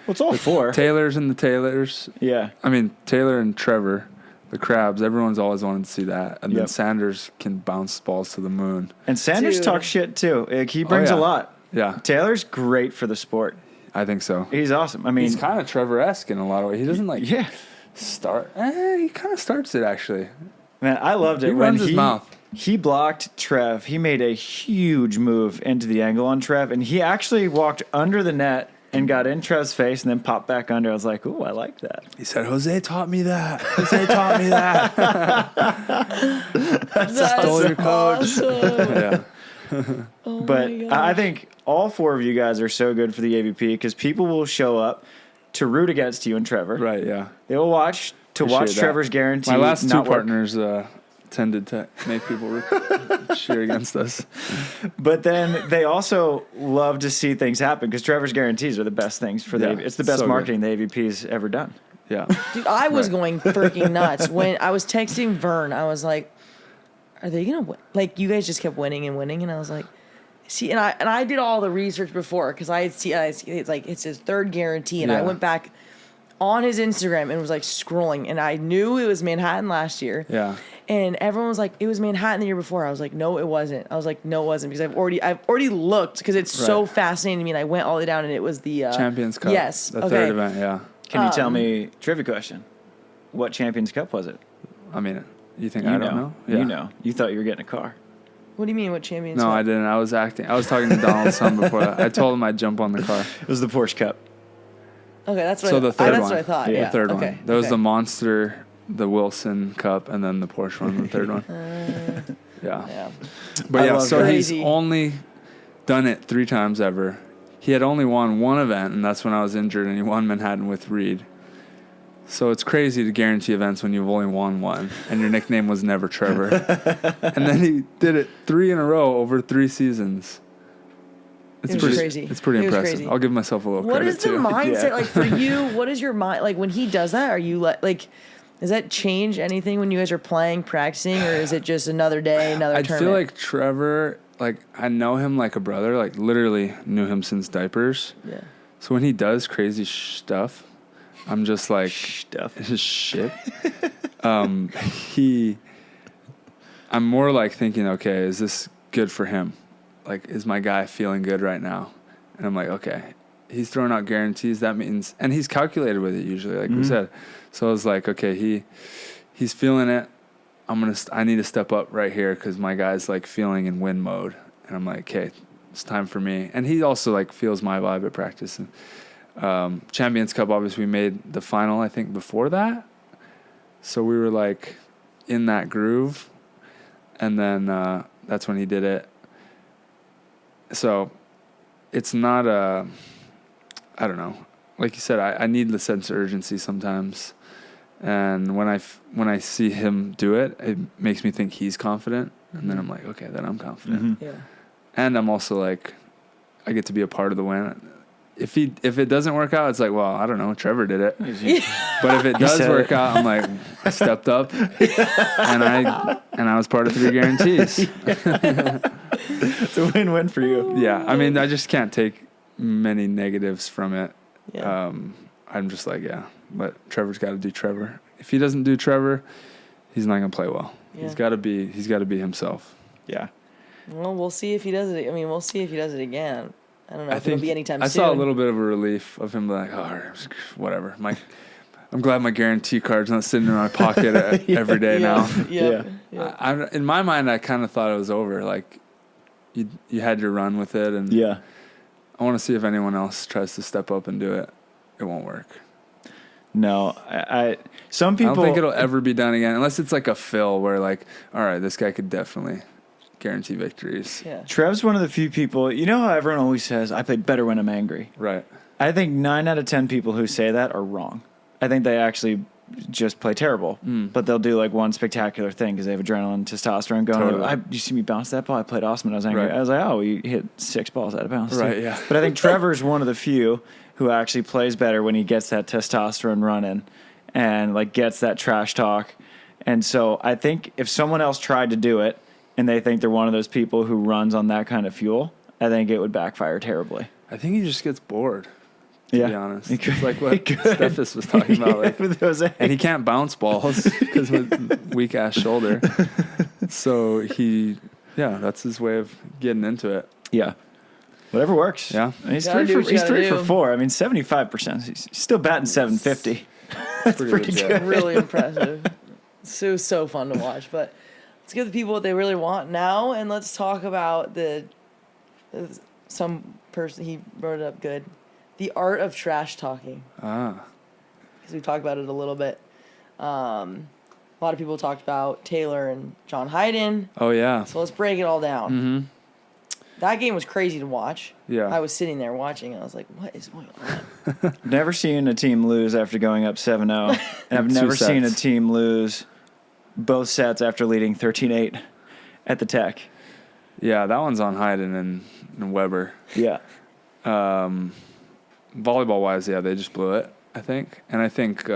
Well, it's all 4. Taylors and the Taylors. Yeah. I mean, Taylor and Trevor... The Crabs, everyone's always wanted to see that. And then Sanders can bounce balls to the moon. And Sanders talks shit, too. He brings a lot. Yeah. Taylor's great for the sport. I think so. He's awesome. I mean... He's kind of Trevor-esque in a lot of ways. He doesn't, start... he kind of starts it, actually. Man, I loved it. He runs his mouth. He blocked Trev. He made a huge move into the angle on Trev. And he actually walked under the net and got in Trev's face and then popped back under. I was like, ooh, I like that. He said, Jose taught me that. Jose taught me that. That's Stole your coach. Awesome. Yeah. But I think all 4 of you guys are so good for the AVP because people will show up to root against you and Trevor. Right, yeah. They will watch Trevor's guarantee. My last 2 partners tended to make people cheer against us. But then they also love to see things happen because Trevor's guarantees are the best things for the AVP. It's the best marketing the AVP's ever done. Yeah. Dude, I was going freaking nuts when I was texting Vern. I was like, are they going to win? Like, you guys just kept winning and winning. And I was like, see, and I did all the research before because I had seen, it's like, it's his 3rd guarantee. And I went back on his Instagram and was like scrolling, and I knew it was Manhattan last year. Yeah. And everyone was like, it was Manhattan the year before. I was like, no, it wasn't. I was like, no, it wasn't, because I've already looked, because it's so fascinating to me. And I went all the way down, and it was the Champions Cup. Yes. The third event. Yeah. Can you tell me, trivia question, what Champions Cup was it? I mean, you think I don't know? Yeah. You know. You thought you were getting a car. What do you mean, what Champions No, Cup? I didn't. I was acting. I was talking to Donald's son before that. I told him I'd jump on the car. It was the Porsche Cup. Okay, that's what So the third that's one. what I thought. The Yeah. third okay. one. There was the Monster, the Wilson Cup, and then the Porsche one, the third one. Yeah. But yeah, so Crazy. he's only done it 3 times ever. He had only won one event, and that's when I was injured, and he won Manhattan with Reed. So it's crazy to guarantee events when you've only won one, and your nickname was Never Trevor. And then he did it 3 in a row over 3 seasons. It was crazy. It's pretty It was impressive. crazy. I'll give myself a little What credit is the too. mindset like for you? What is your mind like when he does that? Are you like, does that change anything when you guys are playing, practicing, or is it just another day, another I tournament? feel like Trevor, like I know him like a brother, like literally knew him since diapers. Yeah. So when he does crazy stuff, I'm just like shit. I'm more like thinking, okay, is this good for him? Like, is my guy feeling good right now? And I'm like, okay, he's throwing out guarantees. That means, and he's calculated with it usually, like we said. So I was like, okay, he's feeling it. I need to step up right here because my guy's like feeling in win mode. And I'm like, okay, it's time for me. And he also like feels my vibe at practice. And Champions Cup, obviously, we made the final, I think, before that. So we were like in that groove. And then that's when he did it. So it's not I don't know. Like you said, I need the sense of urgency sometimes. And when I see him do it, it makes me think he's confident. And then I'm like, okay, then I'm confident. Mm-hmm. Yeah. And I'm also like, I get to be a part of the win. If it doesn't work out, it's like, well, I don't know, Trevor did it. But if it does work out, I'm like, I stepped up and I was part of 3 guarantees. It's a win-win for you. Yeah, I mean, I just can't take many negatives from it. Yeah. I'm just like, yeah, but Trevor's got to do Trevor. If he doesn't do Trevor, he's not gonna play well. Yeah. He's got to be himself. Yeah. Well, we'll see if he does it. I mean, we'll see if he does it again. I don't know if it'll be anytime I soon. saw a little bit of a relief of him like, oh, whatever. I'm glad my guarantee card's not sitting in my pocket every day now. Yeah. In my mind, I kind of thought it was over. Like, you had your run with it, and I want to see if anyone else tries to step up and do it. It won't work. No, some people. I don't think it'll ever be done again, unless it's like a fill where like, all right, this guy could definitely guarantee victories. Yeah. Trev's one of the few people. You know how everyone always says, "I play better when I'm angry." Right. I think 9 out of 10 people who say that are wrong. I think they actually just play terrible, but they'll do like one spectacular thing because they have adrenaline, testosterone going. Totally. You see me bounce that ball? I played awesome when I was angry. Right. I was like, oh, you hit 6 balls out of bounds. Right, too. yeah. But I think Trevor's one of the few who actually plays better when he gets that testosterone running and like gets that trash talk. And so I think if someone else tried to do it and they think they're one of those people who runs on that kind of fuel, I think it would backfire terribly. I think he just gets bored. To be honest, it's like what Steffes was talking about, like, and he can't bounce balls because with weak ass shoulder. So that's his way of getting into it. Yeah, whatever works. Yeah, and he's 3 for 4. I mean, 75%. He's still batting 750. That's pretty good. Really impressive. So fun to watch. But let's give the people what they really want now, and let's talk about some person. He wrote it up good. The art of trash talking. Because we talked about it a little bit. A lot of people talked about Taylor and John Hayden. Oh, yeah. So let's break it all down. Mm-hmm. That game was crazy to watch. Yeah. I was sitting there watching, and I was like, what is going on? Never seen a team lose after going up 7-0. And I've never seen a team lose both sets after leading 13-8 at the Tech. Yeah, that one's on Hayden and Weber. Yeah. Volleyball-wise, yeah, they just blew it, I think. And I think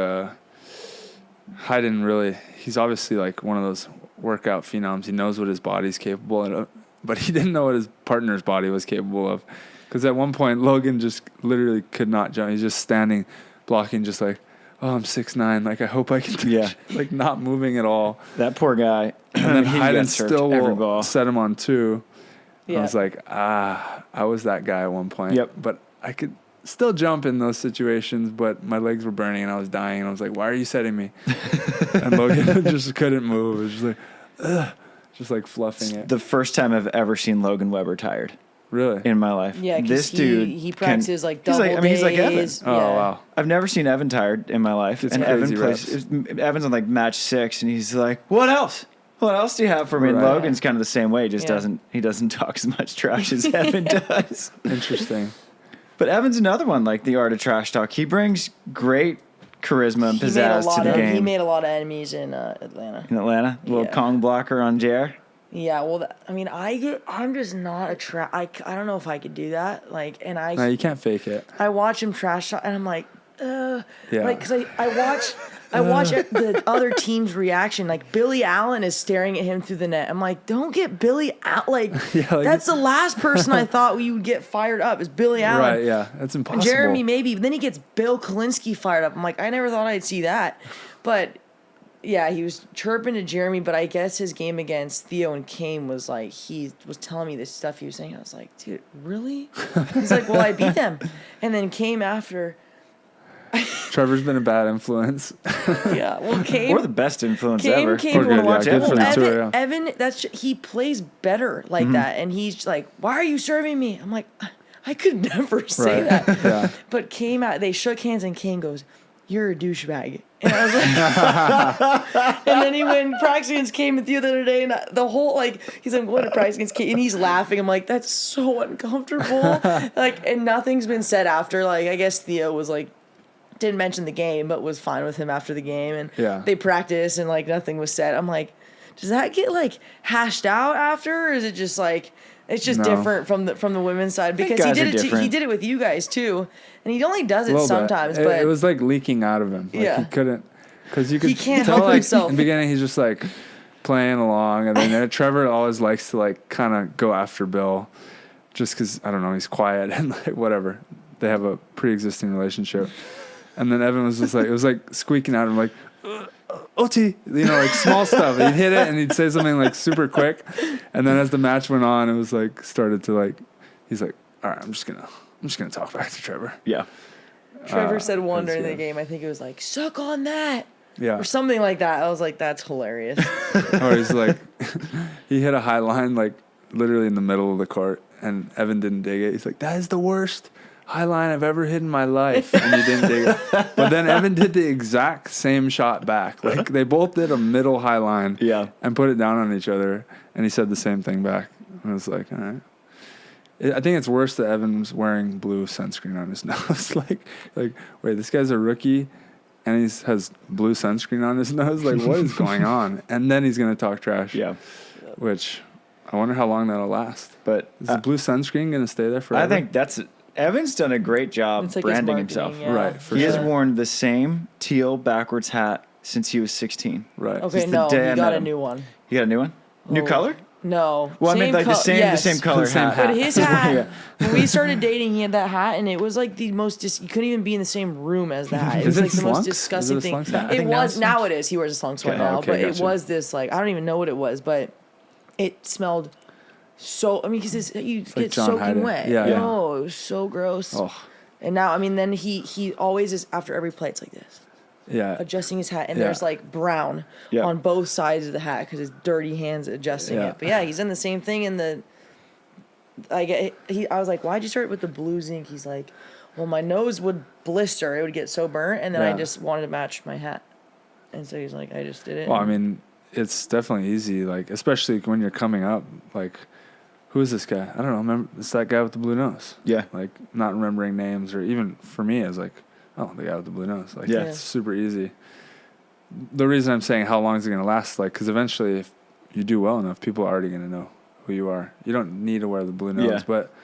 Hayden he's obviously like one of those workout phenoms. He knows what his body's capable of, but he didn't know what his partner's body was capable of. Because at one point, Logan just literally could not jump. He's just standing, blocking, just like, I'm 6'9". Like, I hope I can touch. Like, not moving at all. That poor guy. And then hide and still will set him on 2. Yeah. I was like, I was that guy at one point. Yep. But I could still jump in those situations, but my legs were burning and I was dying. And I was like, why are you setting me? And Logan just couldn't move. It was just like, ugh. Just like fluffing it. The first time I've ever seen Logan Weber tired. Really? In my life. Yeah, this dude. He practices like double days. He's like Evan. Oh, wow. I've never seen Evan tired in my life. It's and Evan's on like match 6, and he's like, what else? What else do you have for me? And Logan's kind of the same way. Just doesn't talk as much trash as Evan does. Interesting. But Evan's another one, like the art of trash talk. He brings great charisma and pizzazz to the game. He made a lot of enemies in Atlanta. In Atlanta? A little Kong blocker on JR? Yeah, well, I'm just not I don't know if I could do that. Like, and No, you can't fake it. I watch him trash talk, and I'm like, like, because I watch the other team's reaction. Like, Billy Allen is staring at him through the net. I'm like, don't get Billy out. Like, that's the last person I thought you would get fired up is Billy Allen. Right, yeah. That's impossible. And Jeremy maybe. But then he gets Bill Kalinsky fired up. I'm like, I never thought I'd see that. But, yeah, he was chirping to Jeremy. But I guess his game against Theo and Kane was like, he was telling me this stuff he was saying. I was like, dude, really? He's like, well, I beat them. And then came after... Trevor's been a bad influence. Yeah, well, Kane... Or the best influence ever. Kane want to watch Evan. Evan, he plays better like that, and he's like, why are you serving me? I'm like, I could never say that. Yeah. But they shook hands, and Kane goes, you're a douchebag. And I was like... And then when practice against Kane with you the other day, and the whole, like, he's like, what a practice against Kane, and he's laughing. I'm like, that's so uncomfortable. Like, and nothing's been said after. Like, I guess Theo was like, didn't mention the game, but was fine with him after the game, and they practiced, and like nothing was said. I'm like, does that get like hashed out after, or is it just like it's just different from the women's side? Because he did it with you guys too, and he only does it sometimes. But it was like leaking out of him. Like, he couldn't, because you could he can't tell help like himself. in the beginning he's just like playing along, and then Trevor always likes to like kind of go after Bill, just because I don't know, he's quiet and like whatever. They have a pre-existing relationship. And then Evan was just like, it was like squeaking out of him, like, OT, like small stuff. He'd hit it and he'd say something like super quick. And then as the match went on, it was like, started to like, he's like, all right, I'm just gonna talk back to Trevor. Yeah. Trevor said one during the game, I think it was like, suck on that. Yeah. Or something like that. I was like, that's hilarious. Or he's like, he hit a high line, like literally in the middle of the court, and Evan didn't dig it. He's like, that is the worst high line I've ever hit in my life, and he didn't dig it. But then Evan did the exact same shot back. Like, they both did a middle high line and put it down on each other, and he said the same thing back. And I was like, all right. I think it's worse that Evan's wearing blue sunscreen on his nose. like, wait, this guy's a rookie, and he has blue sunscreen on his nose? Like, what is going on? And then he's going to talk trash. Yeah. Which, I wonder how long that'll last. But is the blue sunscreen going to stay there forever? I think Evan's done a great job branding himself. Yeah. Right, he has worn the same teal backwards hat since he was 16. Right. Okay, no, he got a new one. You got a new one? New color? No. Well, I mean, like the same color hat. But his hat, when we started dating, he had that hat, and it was like the most, you couldn't even be in the same room as the hat. It was like the most disgusting thing. It was, now it is. He wears a slunks one now, but it was this, like, I don't even know what it was, but it smelled so, I mean, because you get soaking wet. Yeah. Oh, it was so gross. Oh. And now, I mean, then he always is, after every play, it's like this. Yeah. Adjusting his hat, and there's like brown on both sides of the hat because his dirty hands adjusting it. But yeah, he's in the same thing in the. I was like, why'd you start with the blue zinc? He's like, well, my nose would blister, it would get so burnt, and then I just wanted to match my hat, and so he's like, I just did it. Well, I mean, it's definitely easy, like especially when you're coming up, like. Who is this guy? I don't know. Remember, it's that guy with the blue nose. Yeah. Like, not remembering names, or even for me, I was like, oh, the guy with the blue nose. Like, it's super easy. The reason I'm saying how long is it going to last, like, because eventually, if you do well enough, people are already going to know who you are. You don't need to wear the blue nose, but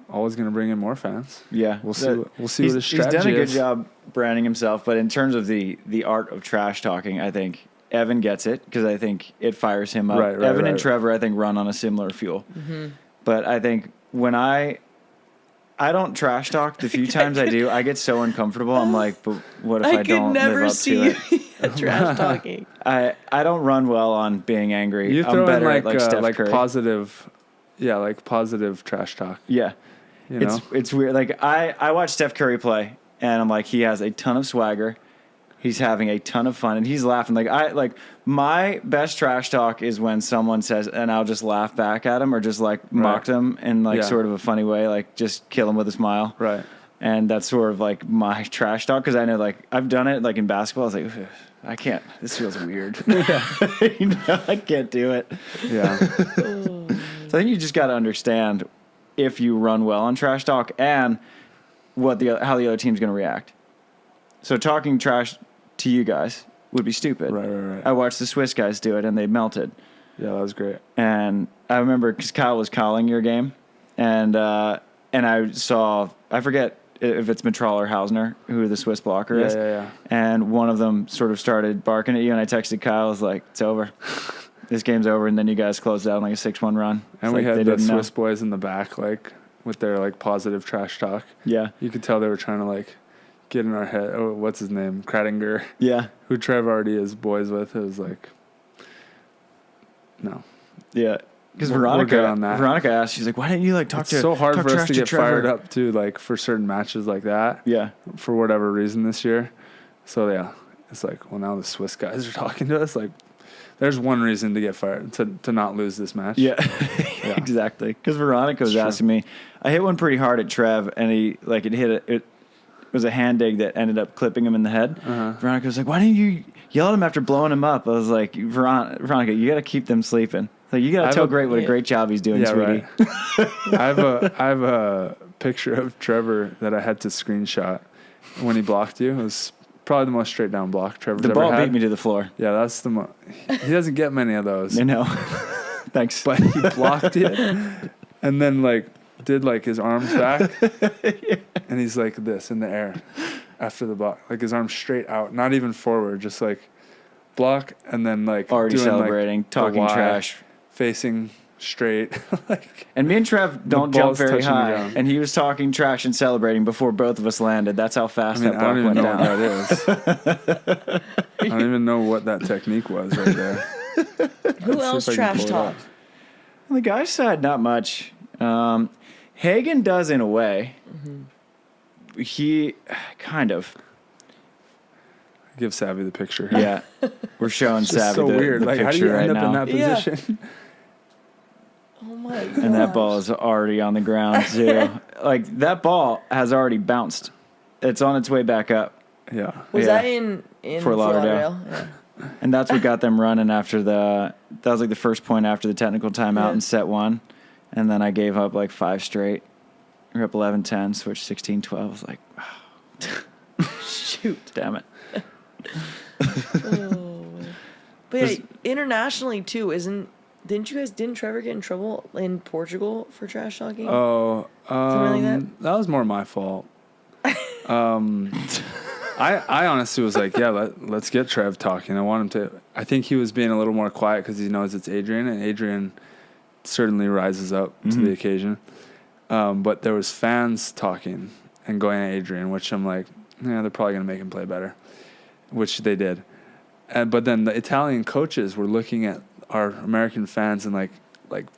always going to bring in more fans. Yeah. We'll see what his strategy is. He's done a good job branding himself, but in terms of the art of trash talking, I think Evan gets it because I think it fires him up. Evan and Trevor, I think, run on a similar fuel. Mm-hmm. But I think when I I don't trash talk. The few times I do, I get so uncomfortable. I'm like, but what if I don't live up to it? Trash talking. I don't run well on being angry. You throw I'm better in at Steph Curry. positive, positive trash talk. Yeah, it's weird. Like I watch Steph Curry play, and I'm like, he has a ton of swagger. He's having a ton of fun, and he's laughing. Like my best trash talk is when someone says, and I'll just laugh back at him or just like mock them in sort of a funny way, like just kill him with a smile. Right. And that's sort of like my trash talk, because I know like I've done it like in basketball. I was like, I can't. This feels weird. I can't do it. Yeah. So I think you just got to understand if you run well on trash talk and how the other team's going to react. So talking trash to you guys would be stupid. Right. I watched the Swiss guys do it, and they melted. Yeah, that was great. And I remember because Kyle was calling your game, and I saw, I forget if it's Mitral or Hausner, who the Swiss blocker is. Yeah. And one of them sort of started barking at you, and I texted Kyle, I was like, it's over. This game's over, and then you guys closed out like a 6-1 run. And we had the Swiss boys in the back, like, with their, like, positive trash talk. Yeah. You could tell they were trying to, like, get in our head. Oh, what's his name? Kratinger. Yeah. Who Trev already is boys with. It was like, no. Yeah. Because Veronica asked, she's like, why didn't you like talk it's to? So hard for us to get Trevor? Fired up too, like for certain matches like that. Yeah. For whatever reason this year. So yeah, it's like, well, now the Swiss guys are talking to us. Like, there's one reason to get fired to not lose this match. Yeah. Exactly. Because Veronica was asking me, I hit one pretty hard at Trev, and he like it was a hand dig that ended up clipping him in the head. Veronica was like, why didn't you yell at him after blowing him up? I was like, Veronica, you got to keep them sleeping. Like, you got to tell Great what a great job he's doing, sweetie. Right. I have a picture of Trevor that I had to screenshot when he blocked you. It was probably the most straight down block Trevor's ever had. The ball beat me to the floor. Yeah, that's the he doesn't get many of those. I know. Thanks. But he blocked it and then like did like his arms back and he's like this in the air after the block, like his arms straight out, not even forward, just like block and then like already doing, celebrating, like, talking trash, facing straight. Like, and me and Trev don't jump very high, and he was talking trash and celebrating before both of us landed. That's how fast that block went down. I don't even know what that is. I don't even know what that technique was right there. Who else trash talked? On the guy's side, not much. Hagen does in a way. Mm-hmm. He kind of. Give Savvy the picture. Yeah, we're showing Savvy so the, weird. the like, picture right now. How do you end up in that position? Oh my god! And that ball is already on the ground too. Like, that ball has already bounced. It's on its way back up. Yeah. Was that in Fort Lauderdale? Yeah. And that's what got them running after that was like the first point after the technical timeout in set one. And then I gave up like 5 straight. We were up 11-10, switched 16-12. I was like, oh. Shoot. Damn it. But yeah, internationally too, didn't Trevor get in trouble in Portugal for trash talking? Oh, something like that was more my fault. I honestly was like, yeah, let's get Trev talking. I want him to. I think he was being a little more quiet because he knows it's Adrian, and Adrian certainly rises up to the occasion. But there was fans talking and going at Adrian, which I'm like, yeah, they're probably gonna make him play better, which they did. But then the Italian coaches were looking at our American fans and like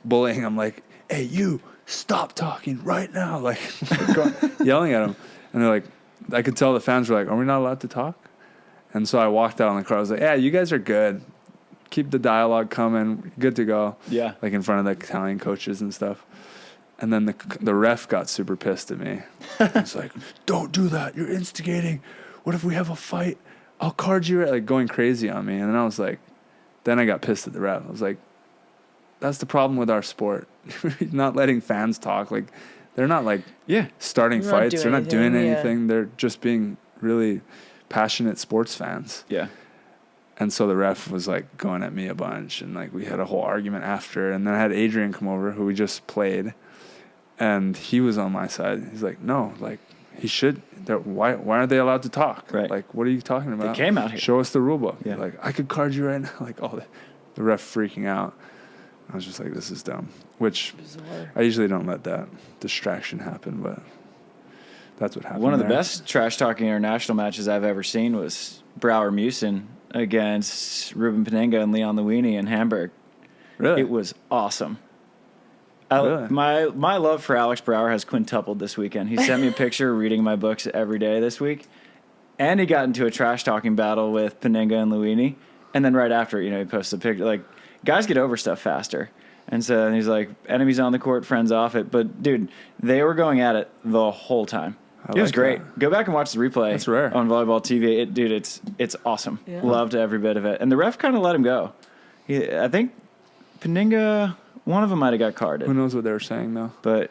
bullying them, like, hey, you stop talking right now, like yelling at them, and they're like. I could tell the fans were like, are we not allowed to talk? And so I walked out on the car. I was like, yeah, you guys are good. Keep the dialogue coming. Good to go. Yeah. Like in front of the Italian coaches and stuff. And then the ref got super pissed at me. He's like, don't do that. You're instigating. What if we have a fight? I'll card you. Like going crazy on me. And then I was like, then I got pissed at the ref. I was like, that's the problem with our sport. Not letting fans talk. Like, they're not like starting fights. They're not doing anything. They're just being really passionate sports fans. Yeah. And so the ref was like going at me a bunch, and like we had a whole argument after. And then I had Adrian come over, who we just played, and he was on my side. He's like, no, like he should. Why aren't they allowed to talk? Right. Like, what are you talking about? They came out here. Show us the rule book. Yeah. Like, I could card you right now. Like all the ref freaking out. I was just like, this is dumb. Which Bizarre. I usually don't let that distraction happen, but that's what happened. One of the best trash talking international matches I've ever seen was Brouwer Mewson against Ruben Penninga and Leon Luini in Hamburg. Really? It was awesome. Really? My love for Alex Brouwer has quintupled this weekend. He sent me a picture reading my books every day this week, and he got into a trash talking battle with Penninga and Luini. And then right after, he posted a picture. Like, guys get over stuff faster. And so he's like, enemies on the court, friends off it. But, dude, they were going at it the whole time. It was great. That. Go back and watch the replay. That's rare. On Volleyball TV. It's awesome. Yeah. Loved every bit of it. And the ref kind of let him go. I think Penninga, one of them might have got carded. Who knows what they were saying, though. But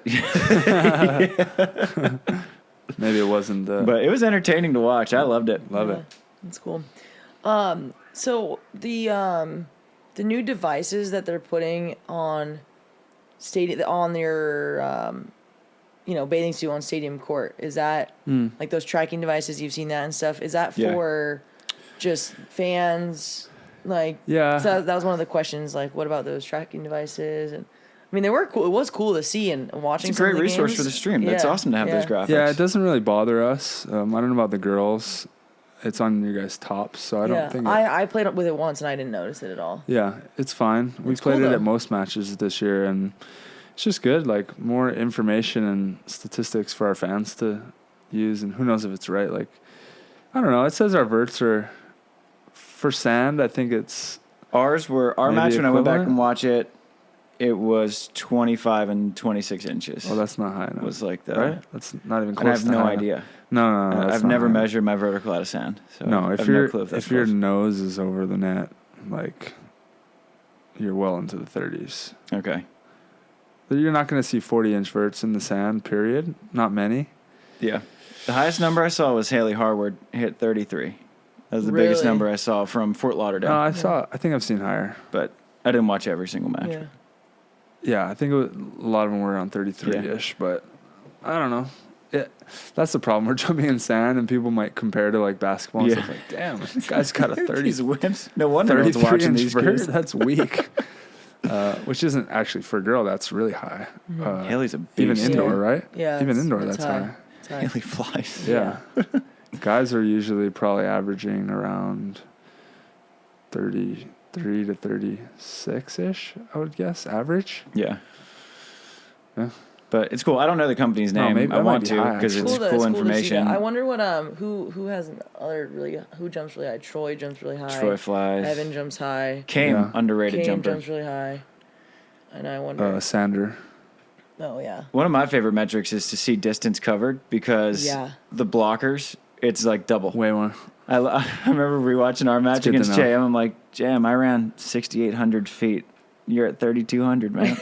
maybe it wasn't the... But it was entertaining to watch. I loved it. Love it. That's cool. So the new devices that they're putting on their bathing suit on stadium court, is that like those tracking devices, you've seen that and stuff, is that for just fans? Like, yeah, so that was one of the questions, like, what about those tracking devices? And I mean, they were cool. It was cool to see and watching. It's a great resource for the stream. That's awesome to have those graphics. Yeah, it doesn't really bother us. I don't know about the girls. It's on your guys' tops, so I don't think... I played with it once, and I didn't notice it at all. Yeah, it's fine. We played it at most matches this year, and it's just good. Like, more information and statistics for our fans to use, and who knows if it's right. Like, I don't know. It says our verts are... For sand, I think it's... Our match, when I went back and watched it, it was 25 and 26 inches. Oh, that's not high enough. It was like that. Right? That's not even close to high. I have no idea. No. I've never measured my vertical out of sand. So no, if your nose is over the net, like, you're well into the 30s. Okay. But you're not going to see 40-inch verts in the sand, period. Not many. Yeah. The highest number I saw was Haley Harwood hit 33. That was the biggest number I saw from Fort Lauderdale. No, I think I've seen higher. But I didn't watch every single match. Yeah, I think a lot of them were around 33-ish, but I don't know. That's the problem. We're jumping in sand, and people might compare to, like, basketball and stuff. Like, damn, this guy's got a 30. These wimps. No wonder everyone's watching these kids. That's weak. Which isn't actually, for a girl, that's really high. Haley's a beast. Even indoor, right? Yeah. Even indoor, that's high. Haley flies. Yeah. Guys are usually probably averaging around 33 to 36-ish, I would guess, average. Yeah. But it's cool. I don't know the company's name. Maybe I want to because it's cool information. I wonder what who has who jumps really high. Troy jumps really high. Troy flies. Evan jumps high. Underrated jumper. Jumps really high. And I wonder. Sander. Oh yeah. One of my favorite metrics is to see distance covered because the blockers, it's like double. Way more. I remember rewatching our match against Cheng. I'm like, Jam, I ran 6,800 feet. You're at 3,200, man.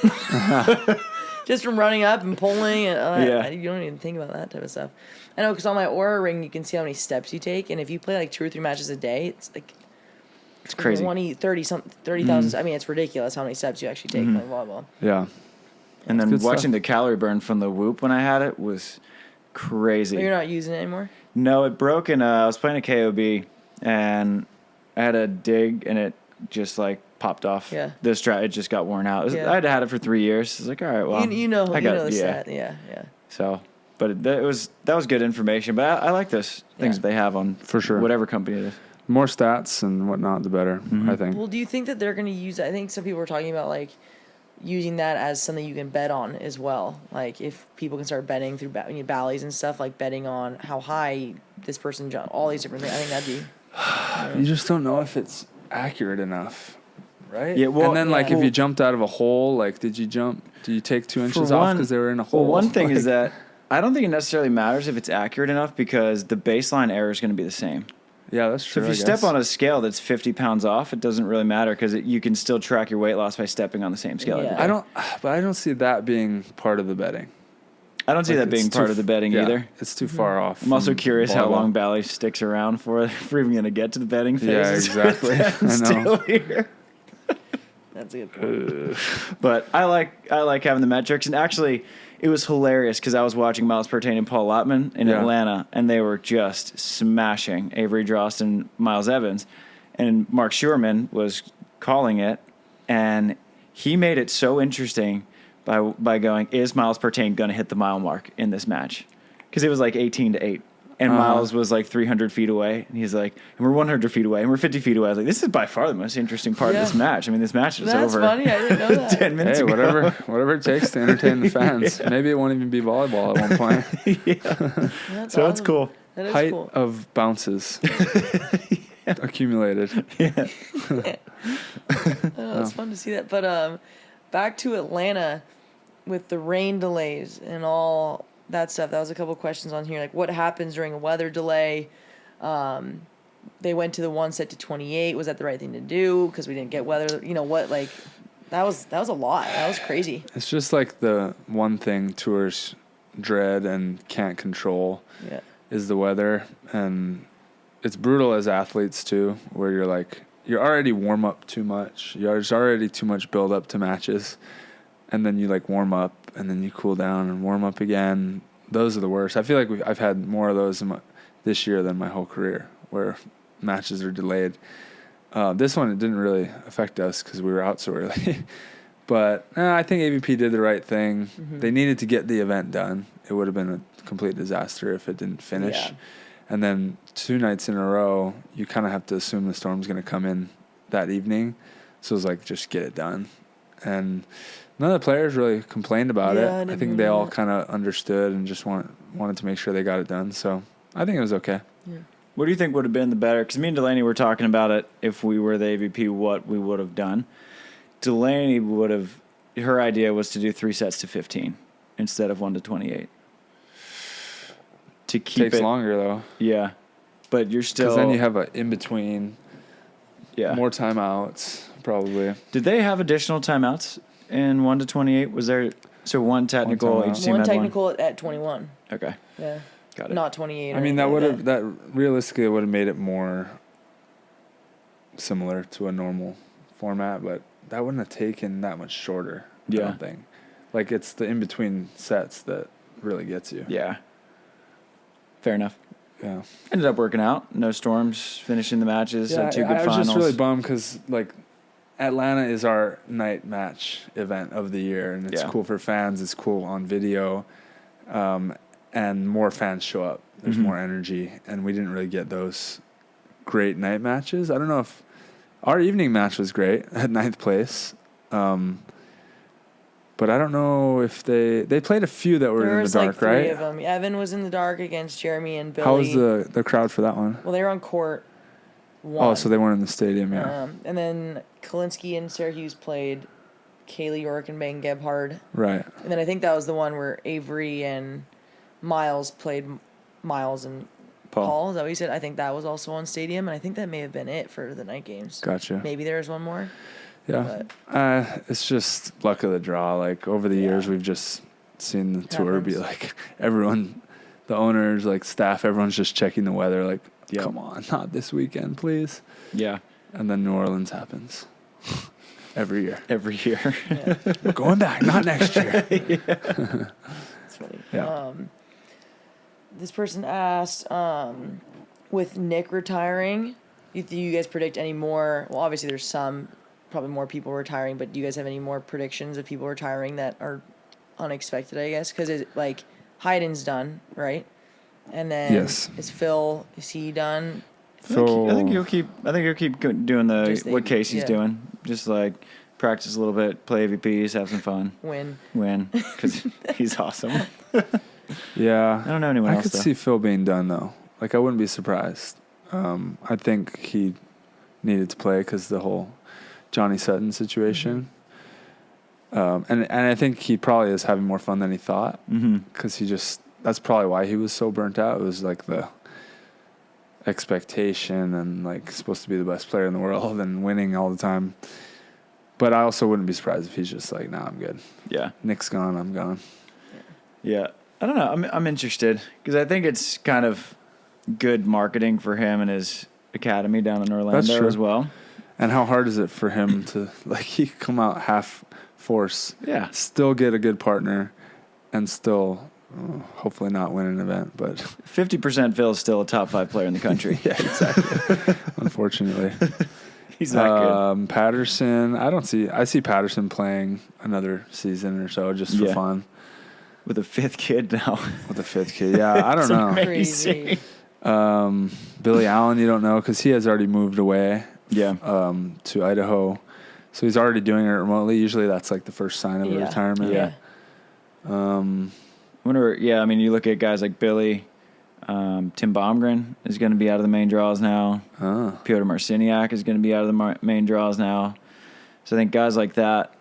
Just from running up and pulling, and you don't even think about that type of stuff. I know, because on my Aura ring, you can see how many steps you take, and if you play like 2 or 3 matches a day, it's crazy. 30,000. I mean, it's ridiculous how many steps you actually take playing volleyball. Yeah. And then watching the calorie burn from the whoop when I had it was crazy. But you're not using it anymore? No, it broke, and I was playing a KOB, and I had a dig, and it just like popped off. Yeah. The strap, it just got worn out. I had it for 3 years. I was like, all right, well, you know the set. Yeah. So, but that was good information. But I like those things that they have on for sure whatever company it is. More stats and whatnot, the better. I think. Well, do you think that they're going to use? I think some people were talking about like using that as something you can bet on as well. Like if people can start betting through Bally's and stuff, like betting on how high this person jumped, all these different things. I think that'd be. You just don't know if it's accurate enough. Right? Yeah, well, and then, if you jumped out of a hole, did you take 2 inches off because they were in a hole? Well, one thing is that I don't think it necessarily matters if it's accurate enough because the baseline error is going to be the same. Yeah, that's true. So if you step on a scale that's 50 pounds off, it doesn't really matter because you can still track your weight loss by stepping on the same scale. Yeah. I don't see that being part of the betting. I don't see that being part of the betting either. It's too far off. I'm also curious how long Bally sticks around for if we're even going to get to the betting phase. Yeah, exactly. I know. Still here. That's a good point. But I like having the metrics, and actually, it was hilarious because I was watching Miles Partain and Paul Lottman in Atlanta, and they were just smashing Avery Drost and Miles Evans, and Mark Schurman was calling it, and he made it so interesting by going, is Miles Partain going to hit the mile mark in this match? because it was like 18-8. And Miles was like 300 feet away. And he's like, and we're 100 feet away. And we're 50 feet away. I was like, this is by far the most interesting part of this match. I mean, this match is over. That's funny. I didn't know that. 10 minutes ago. Whatever it takes to entertain the fans. Maybe it won't even be volleyball at one point. So awesome. It's cool. That is Height cool. of bounces accumulated. Yeah. It's fun to see that. But back to Atlanta with the rain delays and all that stuff. That was a couple of questions on here. Like, what happens during a weather delay? They went to the 1 set to 28. Was that the right thing to do? Because we didn't get weather. You know what? Like, that was a lot. That was crazy. It's just like the one thing tours dread and can't control is the weather. And it's brutal as athletes, too, where you're already warm up too much. There's already too much build up to matches. And then you warm up, and then you cool down and warm up again. Those are the worst. I feel like I've had more of those this year than my whole career, where matches are delayed. This one, it didn't really affect us because we were out so early. But I think AVP did the right thing. Mm-hmm. They needed to get the event done. It would have been a complete disaster if it didn't finish. Yeah. And then 2 nights in a row, you kind of have to assume the storm's going to come in that evening. So it was just get it done. And none of the players really complained about it. I think they all kind of understood and just wanted to make sure they got it done. So I think it was okay. Yeah. What do you think would have been the better? Because me and Delaney were talking about it. If we were the AVP, what we would have done. Delaney her idea was to do 3 sets to 15 instead of 1 to 28. To keep Takes longer though. Yeah, but you're still. Because then you have an in between. Yeah. More timeouts probably. Did they have additional timeouts in 1 to 28? Was there one technical? Each team one had technical at 21. Okay. Yeah. Got it. Not 28. I mean, that realistically would have made it more similar to a normal format, but that wouldn't have taken that much shorter. I don't think. It's the in between sets that really gets you. Yeah. Fair enough. Yeah. Ended up working out. No storms. Finishing the matches. Had 2 good finals. I was just really bummed because Atlanta is our night match event of the year, and it's cool for fans. It's cool on video, and more fans show up. There's more energy, and we didn't really get those great night matches. I don't know if our evening match was great at 9th place, but I don't know if they played a few that were in the dark, right? There was 3 of them. Evan was in the dark against Jeremy and Billy. How was the crowd for that one? Well, they were on court 1. Oh, so they weren't in the stadium, yeah. And then Kalinsky and Syracuse played Kaylee York and Megan Gebhard. Right. And then I think that was the one where Avery and Miles played Miles and Paul. Is that what you said? I think that was also on stadium, and I think that may have been it for the night games. Gotcha. Maybe there was one more. Yeah. It's just luck of the draw. Over the years, we've just seen the tour be everyone, the owners, staff, everyone's just checking the weather. Come on, not this weekend, please. Yeah. And then New Orleans happens. Every year. Yeah. We're going back, not next year. That's funny. Yeah. This person asked, with Nick retiring, do you guys predict any more? Well, obviously there's probably more people retiring, but do you guys have any more predictions of people retiring that are unexpected, I guess? Because Hayden's done, right? And then is he done? I think he'll keep doing what Casey's doing. Just practice a little bit, play AVPs, have some fun. Win. Because he's awesome. Yeah. I don't know anyone else, I could see Phil being done, though. I wouldn't be surprised. I think he needed to play because the whole Johnny Sutton situation. And I think he probably is having more fun than he thought. Because that's probably why he was so burnt out. It was the expectation and supposed to be the best player in the world and winning all the time. But I also wouldn't be surprised if he's just nah, I'm good. Yeah. Nick's gone, I'm gone. Yeah. I don't know. I'm interested because I think it's kind of good marketing for him and his academy down in Orlando as well. And how hard is it for him to he come out half force, still get a good partner, and still hopefully not win an event, but 50% Phil is still a top 5 player in the country. Yeah, exactly. Unfortunately, he's not good. Patterson, I see Patterson playing another season or so just for fun. With a 5th kid now. With a 5th kid, yeah. I don't know. Crazy. Billy Allen, you don't know because he has already moved away. Yeah. To Idaho, so he's already doing it remotely. Usually, that's like the first sign of a retirement. Yeah. I mean, you look at guys like Billy. Tim Baumgren is going to be out of the main draws now. Piotr Marciniak is going to be out of the main draws now. So I think guys like that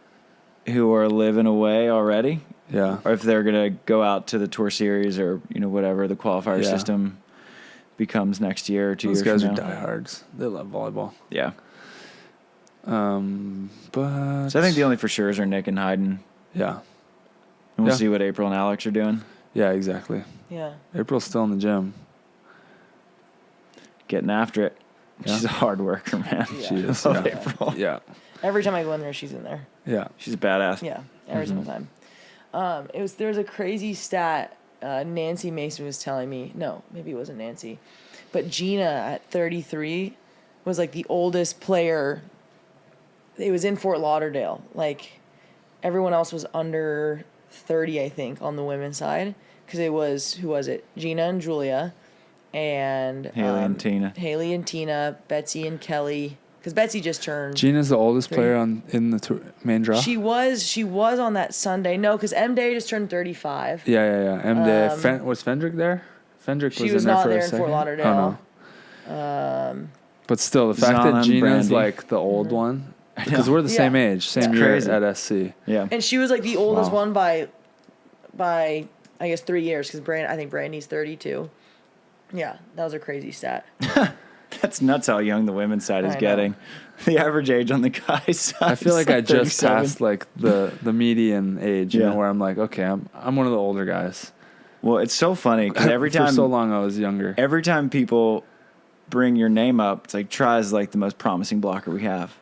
who are living away already, or if they're going to go out to the Tour Series or whatever the qualifier system becomes next year or 2 years from now. Those guys are diehards. They love volleyball. Yeah. But so I think the only for sure's are Nick and Hayden. Yeah. And we'll see what April and Alex are doing. Yeah, exactly. Yeah. April's still in the gym. Getting after it. Yeah. She's a hard worker, man. Yeah. She is. I love April. Yeah. Every time I go in there, she's in there. Yeah. She's a badass. Yeah. Every single time. There was a crazy stat Nancy Mason was telling me. No, maybe it wasn't Nancy. But Gina at 33 was like the oldest player. It was in Fort Lauderdale. Like everyone else was under 30, I think, on the women's side. Because it was, who was it? Gina and Julia. And Haley and Tina. Haley and Tina, Betsi and Kelly. Because Betsi just turned. Gina's the oldest player in the main draw. She was on that Sunday. No, because M Day just turned 35. Yeah. M Day. Was Fendrick there? Fendrick was in there for a second. She was not there in Fort Lauderdale. Oh, no. But still, the fact that Gina's like the old one, because we're the same age, same year at SC. Yeah. And she was like the oldest one by I guess 3 years, because I think Brandy's 32. Yeah, that was a crazy stat. That's nuts how young the women's side is getting. The average age on the guys' side. I feel like I just 37. passed like the median age, where I'm like, okay, I'm one of the older guys. Well, it's so funny because every time for so long I was younger. Every time people bring your name up, it's like Try is like the most promising blocker we have.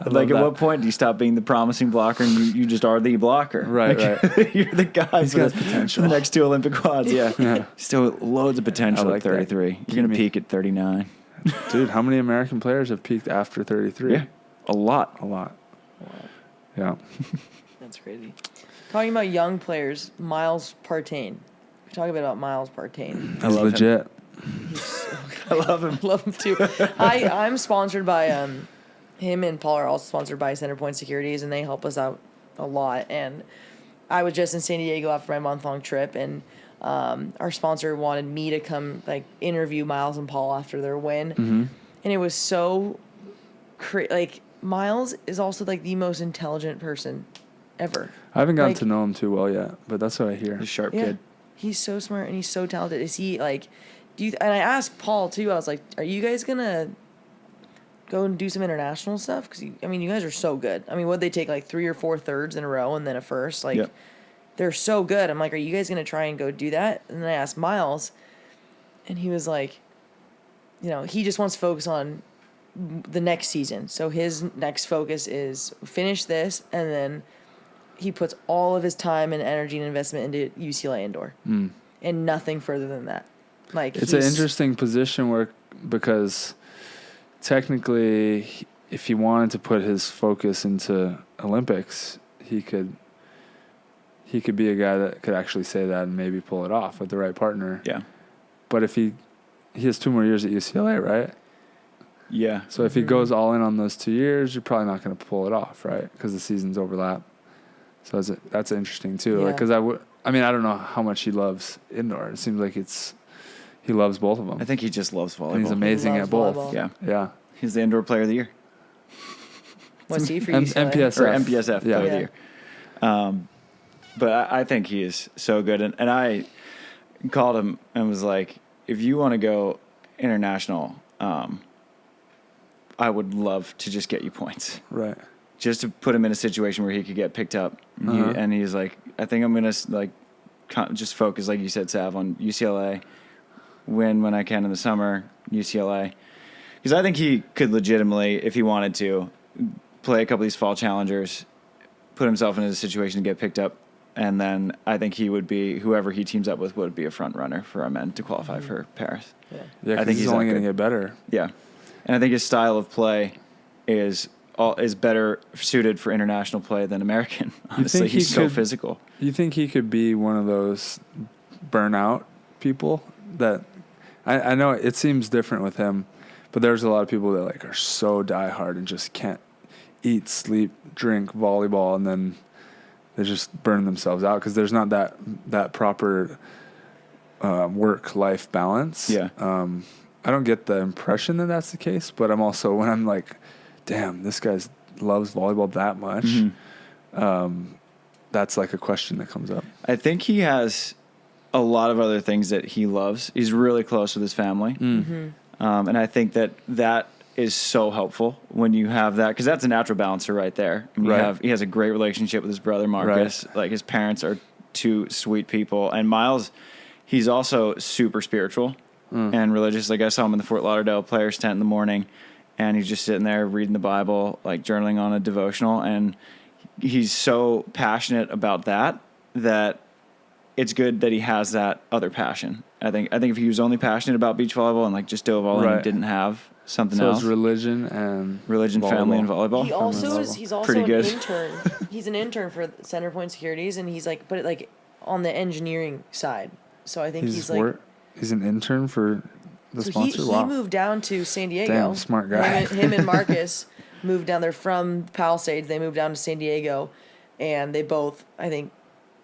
Like, at what point do you stop being the promising blocker and you just are the blocker? Right, right. You're the guy for the next 2 Olympic quads. Yeah. Still loads of potential at 33. You're going to peak at 39. Dude, how many American players have peaked after 33? Yeah, a lot. Yeah. That's crazy. Talking about young players, Miles Partain. We're talking about Miles Partain. He's legit. I love him. Love him too. I'm sponsored by him and Paul are also sponsored by Centerpoint Securities, and they help us out a lot. And I was just in San Diego after my month-long trip, and our sponsor wanted me to come interview Miles and Paul after their win. Mm-hmm. And it was so Miles is also the most intelligent person ever. I haven't gotten to know him too well yet, but that's what I hear. He's a sharp kid. He's so smart and he's so talented. Is he do you? And I asked Paul too. I was like, "Are you guys gonna go and do some international stuff? Because you guys are so good. Would they take 3 or 4 thirds in a row and then a first? They're so good. I'm like, are you guys gonna try and go do that? And then I asked Miles, and he was like, he just wants to focus on the next season. So his next focus is finish this, and then he puts all of his time and energy and investment into UCLA indoor, and nothing further than that. It's an interesting position because technically, if he wanted to put his focus into Olympics, he could be a guy that could actually say that and maybe pull it off with the right partner. Yeah. But if he has 2 more years at UCLA, right? Yeah. So if he goes all in on those 2 years, you're probably not going to pull it off, right? Because the seasons overlap. So that's interesting too. Yeah. Because I don't know how much he loves indoor. It seems like he loves both of them. I think he just loves volleyball. And he's amazing at both. Volleyball. Yeah. He's the indoor player of the year. What's he for UCLA? MPSF. Or MPSF player of the year. But I think he is so good. And I called him and was like, if you want to go international, I would love to just get you points. Right. Just to put him in a situation where he could get picked up. And he's like, I think I'm going to just focus, like you said, Sav, on UCLA, win when I can in the summer, UCLA. Because I think he could legitimately, if he wanted to, play a couple of these fall challengers, put himself in a situation to get picked up, and then I think he would be, whoever he teams up with would be a front runner for our men to qualify for Paris. Yeah, I think he's only going to get better. Yeah. And I think his style of play is is better suited for international play than American. Honestly, he's so physical. You think he could be one of those burnout people that I know it seems different with him, but there's a lot of people that like are so diehard and just can't eat, sleep, drink, volleyball, and then they just burn themselves out because there's not that proper work-life balance. Yeah. I don't get the impression that that's the case, but I'm also, when I'm like, damn, this guy loves volleyball that much, that's like a question that comes up. I think he has a lot of other things that he loves. He's really close with his family. And I think that is so helpful when you have that, because that's a natural balancer right there. I mean, he has a great relationship with his brother, Marcus. Like, his parents are two sweet people. And Miles, he's also super spiritual and religious. Like, I saw him in the Fort Lauderdale Players tent in the morning, and he's just sitting there reading the Bible, like journaling on a devotional. And he's so passionate about that it's good that he has that other passion. I think if he was only passionate about beach volleyball and like just dove all in and didn't have something else. So it's religion, volleyball. Family, and volleyball. He's also an intern. He's an intern for Center Point Securities, and he's like, but like on the engineering side. So I think he's an intern for the sponsor. He moved down to San Diego. Damn, smart guy. Him and Marcus moved down there from Palisades. They moved down to San Diego, and they both, I think,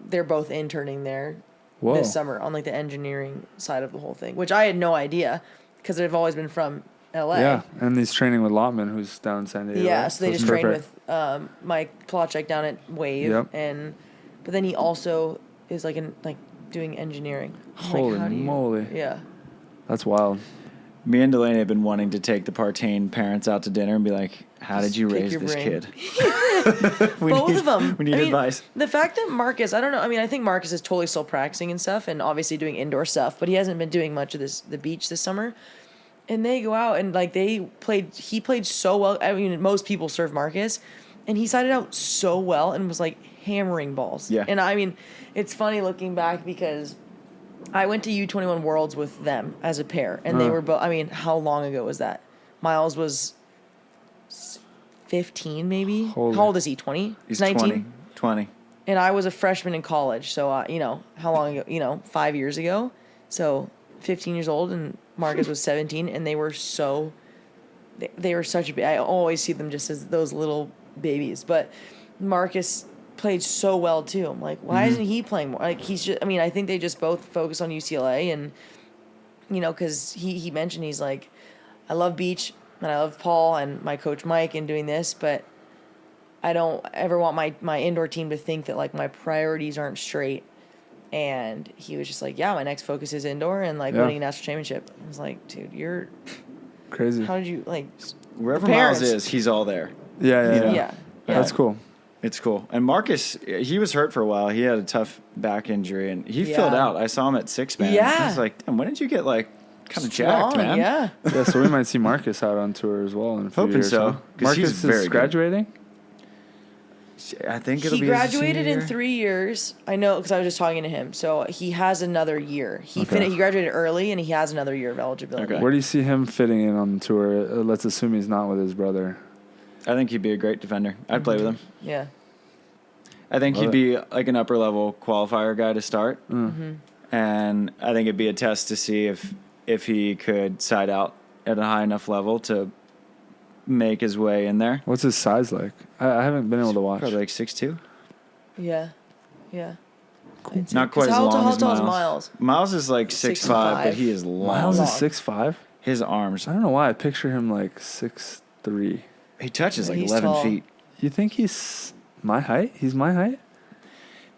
they're both interning there this summer on like the engineering side of the whole thing, which I had no idea because they've always been from LA. Yeah, and he's training with Lotman, who's down in San Diego. Yeah, so they just trained with Mike Plotchek down at Wave, but then he also is like doing engineering. Holy moly! Yeah, that's wild. Me and Delaney have been wanting to take the Partain parents out to dinner and be like, how did you raise this kid? Both of them. We need advice. The fact that Marcus, I don't know. I mean, I think Marcus is totally still practicing and stuff, and obviously doing indoor stuff, but he hasn't been doing much of the beach this summer. And they go out and like he played so well. I mean, most people serve Marcus, and he sided out so well and was like hammering balls. Yeah. And I mean, it's funny looking back because I went to U21 Worlds with them as a pair, and they were both. I mean, how long ago was that? Miles was 15, maybe. Holy. How old is he? 20? He's 19? 20. And I was a freshman in college, so how long ago? 5 years ago. So 15 years old, and Marcus was 17, and they were so. They were such a. I always see them just as those little babies, but Marcus played so well too. I'm like, why isn't he playing more? Like, he's just, I mean, I think they just both focus on UCLA, and because he mentioned, he's like, I love beach and I love Paul and my coach Mike and doing this, but I don't ever want my indoor team to think that like my priorities aren't straight. And he was just like, yeah, my next focus is indoor and like winning a national championship. I was like, dude, you're crazy. How did you like wherever Miles is, he's all there. Yeah. That's cool. It's cool. And Marcus, he was hurt for a while. He had a tough back injury, and he filled out. I saw him at 6-man. Yeah. I was like, damn, when did you get, like, kind of jacked, man? Yeah. Yeah, so we might see Marcus out on tour as well in a few Hoping years. so. Huh? 'Cause Marcus he's very is graduating? I think it'll be He graduated in 3 years. I know because I was just talking to him. So he has another year. He graduated early, and he has another year of eligibility. Okay. Where do you see him fitting in on the tour? Let's assume he's not with his brother. I think he'd be a great defender. I'd play with him. Yeah. I think he'd be like an upper level qualifier guy to start. And I think it'd be a test to see if he could side out at a high enough level to make his way in there. What's his size like? I haven't been able to watch. Probably like 6'2". Yeah. Cool. Not quite as long how as tall Miles. is Miles? Miles is like 6'5", but he is long. Miles is 6'5"? His arms. I don't know why. I picture him like 6'3". He touches like He's 11 tall. feet. You think he's my height? He's my height?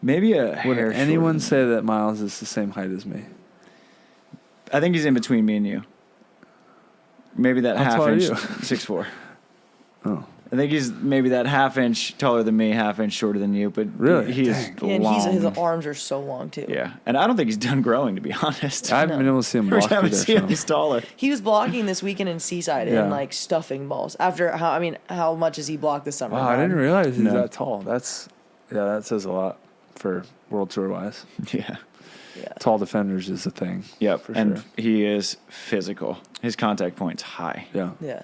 Maybe a Would hair anyone shorter. say that Miles is the same height as me? I think he's in between me and you. Maybe that How tall are half-inch, you? 6'4". Oh. I think he's maybe that half-inch taller than me, half-inch shorter than you, but Really? he is Yeah, and long. his arms are so long too. Yeah, and I don't think he's done growing, to be honest. I haven't been able to see him Every block time I either. see him, So. he's taller. He was blocking this weekend in Seaside Yeah. and like stuffing balls. After how much has he blocked this summer? Wow, I didn't realize he's No. that tall. That says a lot for World Tour wise. Yeah. Tall defenders is a thing. Yep, for and sure. he is physical. His contact point's high. Yeah. Yeah.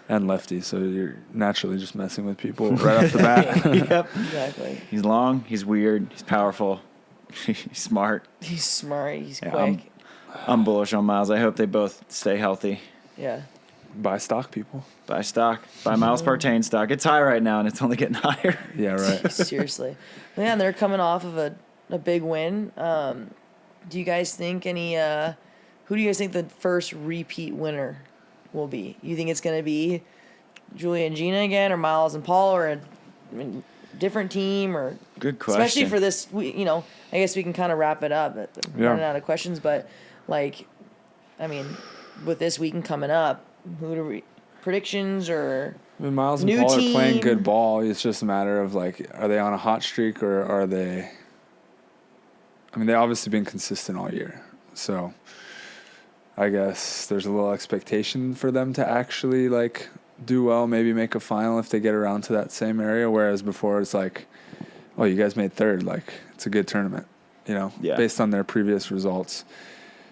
and lefty, so you're naturally just messing with people right off the bat. Yep, exactly. He's long. He's weird. He's powerful. He's smart. He's quick. I'm bullish on Miles. I hope they both stay healthy. Yeah. Buy stock, people. Buy stock. Buy Miles Partain stock. It's high right now, and it's only getting higher. Yeah, right. Seriously. Yeah, and they're coming off of a big win. Do you guys think who do you guys think the first repeat winner will be? You think it's going to be Julia and Gina again, or Miles and Paul, or a different team? Or good question. Especially for this, I guess we can kind of wrap it up. Running out of questions, but with this weekend coming up, predictions or Miles and Paul are playing good ball. It's just a matter of are they on a hot streak or are they? They've obviously been consistent all year, so I guess there's a little expectation for them to actually do well, maybe make a final if they get around to that same area. Whereas before it's oh, you guys made third, it's a good tournament, based on their previous results.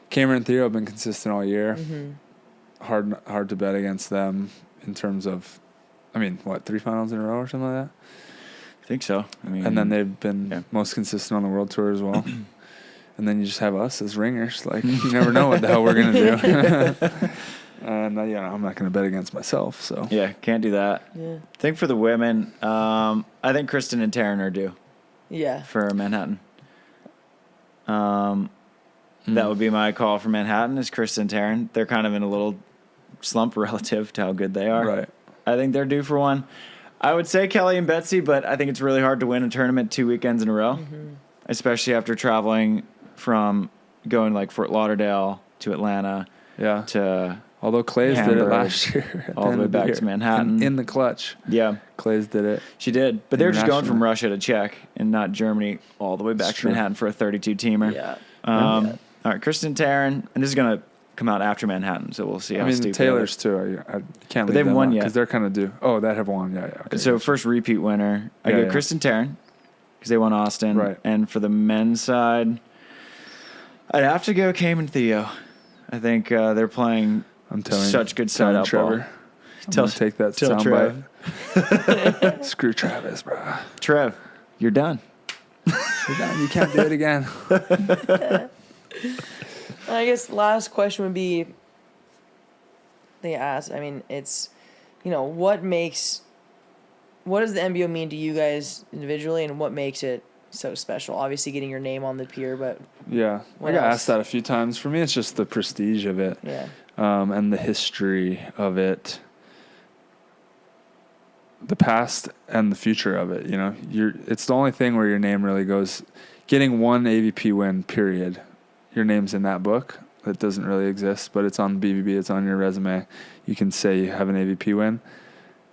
Cameron and Theo have been consistent all year. Mm-hmm. Hard to bet against them in terms of, 3 finals in a row or something like that? I think so. And then they've been most consistent on the World Tour as well. And then you just have us as ringers. You never know what the hell we're going to do. And, I'm not going to bet against myself. So yeah, can't do that. Yeah. I think for the women, I think Kristen and Taryn are due. Yeah. For Manhattan. That would be my call for Manhattan is Kristen and Taryn. They're kind of in a little slump relative to how good they are. Right. I think they're due for one. I would say Kelly and Betsi, but I think it's really hard to win a tournament 2 weekends in a row, especially after traveling from going Fort Lauderdale to Atlanta. Yeah. To although Clays Hamburg, did it last year. all the way back to Manhattan. In the clutch. Yeah. Clays did it. She did. But they were just going from Russia to Czech and not Germany all the way back to Manhattan for a 32-teamer. Yeah. All right, Kristen Taryn, and this is going to come out after Manhattan, so we'll see how stupid. Taylor's too. I can't leave they haven't won yet because they're kind of due. Oh, that have won. Yeah. Okay. So first repeat winner, I go Kristen Taryn because they won Austin. Right. And for the men's side, I'd have to go Cam and Theo. I think they're playing such good side up Trevor. Ball. Take that soundbite. Screw Travis, bro. Trev, you're done. You're done. You can't do it again. I guess last question would be, they ask, it's, what does the MBO mean to you guys individually, and what makes it so special? Obviously getting your name on the pier, but yeah, I got asked that a few times. For me, it's just the prestige of it, and the history of it, the past and the future of it. It's the only thing where your name really goes. Getting one AVP win, period. Your name's in that book that doesn't really exist, but it's on BVB. It's on your resume. You can say you have an AVP win.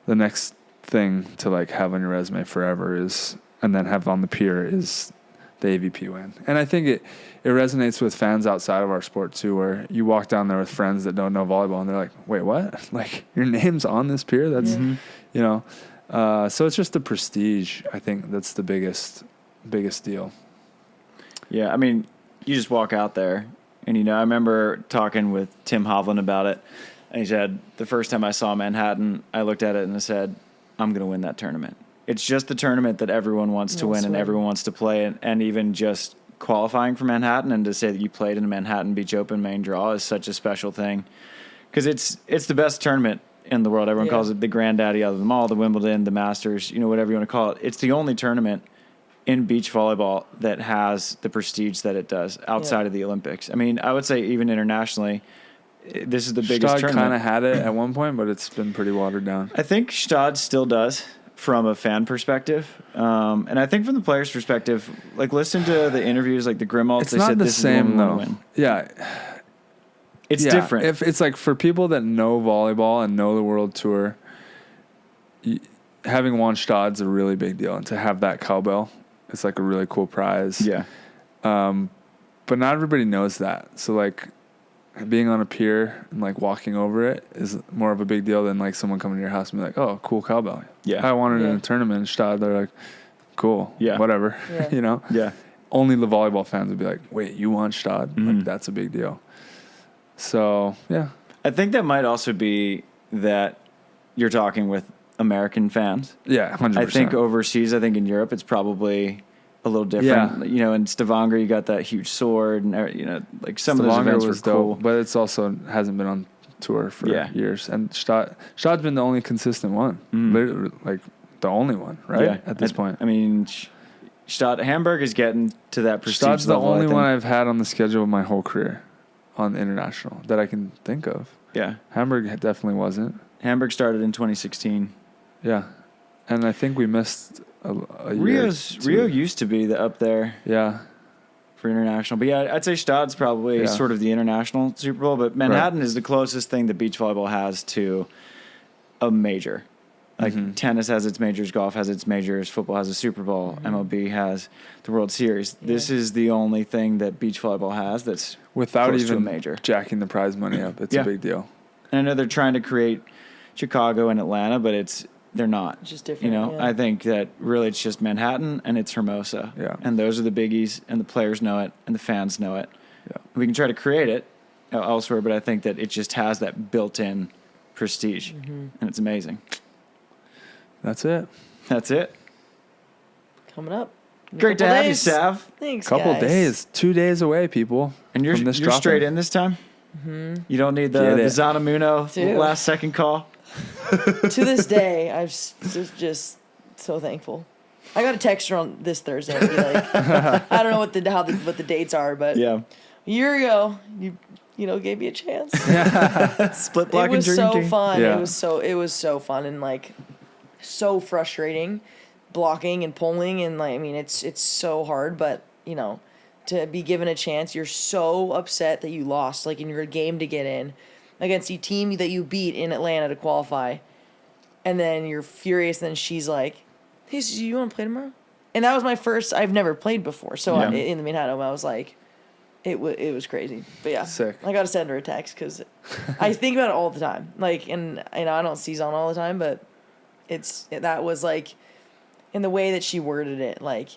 The next thing to have on your resume forever is, and then have on the pier is the AVP win. And I think it resonates with fans outside of our sport too, where you walk down there with friends that don't know volleyball and they're like, wait, what? Your name's on this pier? That's, so it's just the prestige. I think that's the biggest deal. Yeah. You just walk out there, and I remember talking with Tim Hovland about it, and he said, the first time I saw Manhattan, I looked at it and I said, I'm going to win that tournament. It's just the tournament that everyone wants to win and everyone wants to play, and even just qualifying for Manhattan and to say that you played in a Manhattan Beach Open main draw is such a special thing, because it's the best tournament in the world. Everyone calls it the granddaddy of them all, the Wimbledon, the Masters, whatever you want to call it. It's the only tournament in beach volleyball that has the prestige that it does outside of the Olympics. I would say even internationally, this is the biggest tournament. kind of had it at one point, but it's been pretty watered down. I think Stad still does from a fan perspective. And I think from the player's perspective, listen to the interviews, the Grimmalds, it's not the same though. Win. Yeah. It's different. If it's for people that know volleyball and know the World Tour, having won Stad's a really big deal. And to have that cowbell, it's a really cool prize. Yeah. But not everybody knows that. So being on a pier and walking over it is more of a big deal than someone coming to your house and be like, oh, cool cowbell. Yeah. I won it in a tournament in Stad. They're like, cool. Yeah. Whatever. Yeah. Yeah. Only the volleyball fans would be like, wait, you won Stad? Mm-hmm. That's a big deal. So, yeah. I think that might also be that, you're talking with American fans. Yeah, 100%. I think overseas, I think in Europe, it's probably a little different. You know, in Stavanger, you got that huge sword, and you know, like some Stavanger of those events was were cool. dope, but it's also hasn't been on tour for years. And Stad's been the only consistent one, literally, like the only one, right? At this point. I mean, Hamburg is getting to that prestige Stad's the level, only one I've had on the schedule of my whole career on the international that I can think of. Yeah. Hamburg definitely wasn't. Hamburg started in 2016. Yeah. And I think we missed a year. Rio used to be up there. Yeah. For international. But yeah, I'd say Stad's probably sort of the international Super Bowl, but Manhattan is the closest thing that beach volleyball has to a major. Like tennis has its majors, golf has its majors, football has a Super Bowl, MLB has the World Series. Yeah. This is the only thing that beach volleyball has that's without close even to a major. Jacking the prize money up. It's a big deal. And I know they're trying to create Chicago and Atlanta, but they're not. It's just different. You know, I think that really it's just Manhattan and it's Hermosa. Yeah. And those are the biggies, and the players know it, and the fans know it. Yeah. We can try to create it elsewhere, but I think that it just has that built-in prestige, and it's amazing. That's it. That's it. Coming up. Great to have you, Sav. Thanks, Couple guys. days. 2 days away, people. And you're straight in this time? Mm-hmm. You don't need the Zanamuno last second call? To this day, I'm just so thankful. I got a text her on this Thursday and be like, I don't know what the dates are, but a year ago, you gave me a chance. Split block and dream team. It was so fun. Yeah. It was so fun and like so frustrating, blocking and pulling, and like I mean it's so hard, but to be given a chance, you're so upset that you lost, like in your game to get in against a team that you beat in Atlanta to qualify, and then you're furious. And then she's like, "Hey, so you want to play tomorrow?" And that was my first. I've never played before, so in the Manhattan, I was like, it was crazy. But yeah, sick. I got to send her a text because I think about it all the time. Like, and I don't see Zon all the time, but that was like, in the way that she worded it, like,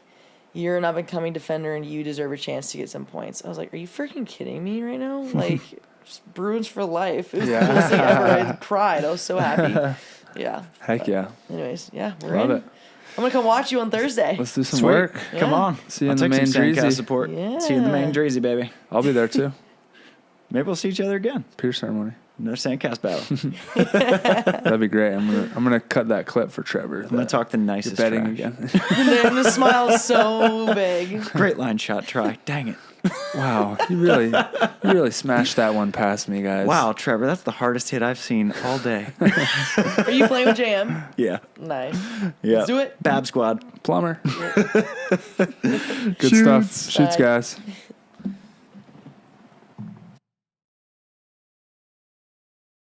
you're an up-and-coming defender and you deserve a chance to get some points. I was like, are you freaking kidding me right now? Like, just Bruins for life. It was the coolest thing ever. I cried. I was so happy. Yeah. Heck yeah. Anyways, yeah, we're Love in. it. I'm going to come watch you on Thursday. Let's do some Sweet. work. Yeah. Come on. See you I'll in the main SANDCAST Dreezy. support. Yeah. See you in the main Dreezy, baby. I'll be there too. Maybe we'll see each other again. Peer ceremony. Another SANDCAST battle. That'd be great. I'm gonna cut that clip for Trevor. I'm gonna talk the nicest You're betting trash. again. And the smile is so big. Great line shot try. Dang it. Wow, you really smashed that one past me, guys. Wow, Trevor, that's the hardest hit I've seen all day. Are you playing with JM? Yeah. Nice. Yeah. Let's do it. Bab squad. Plumber. Good stuff. Shoots, guys.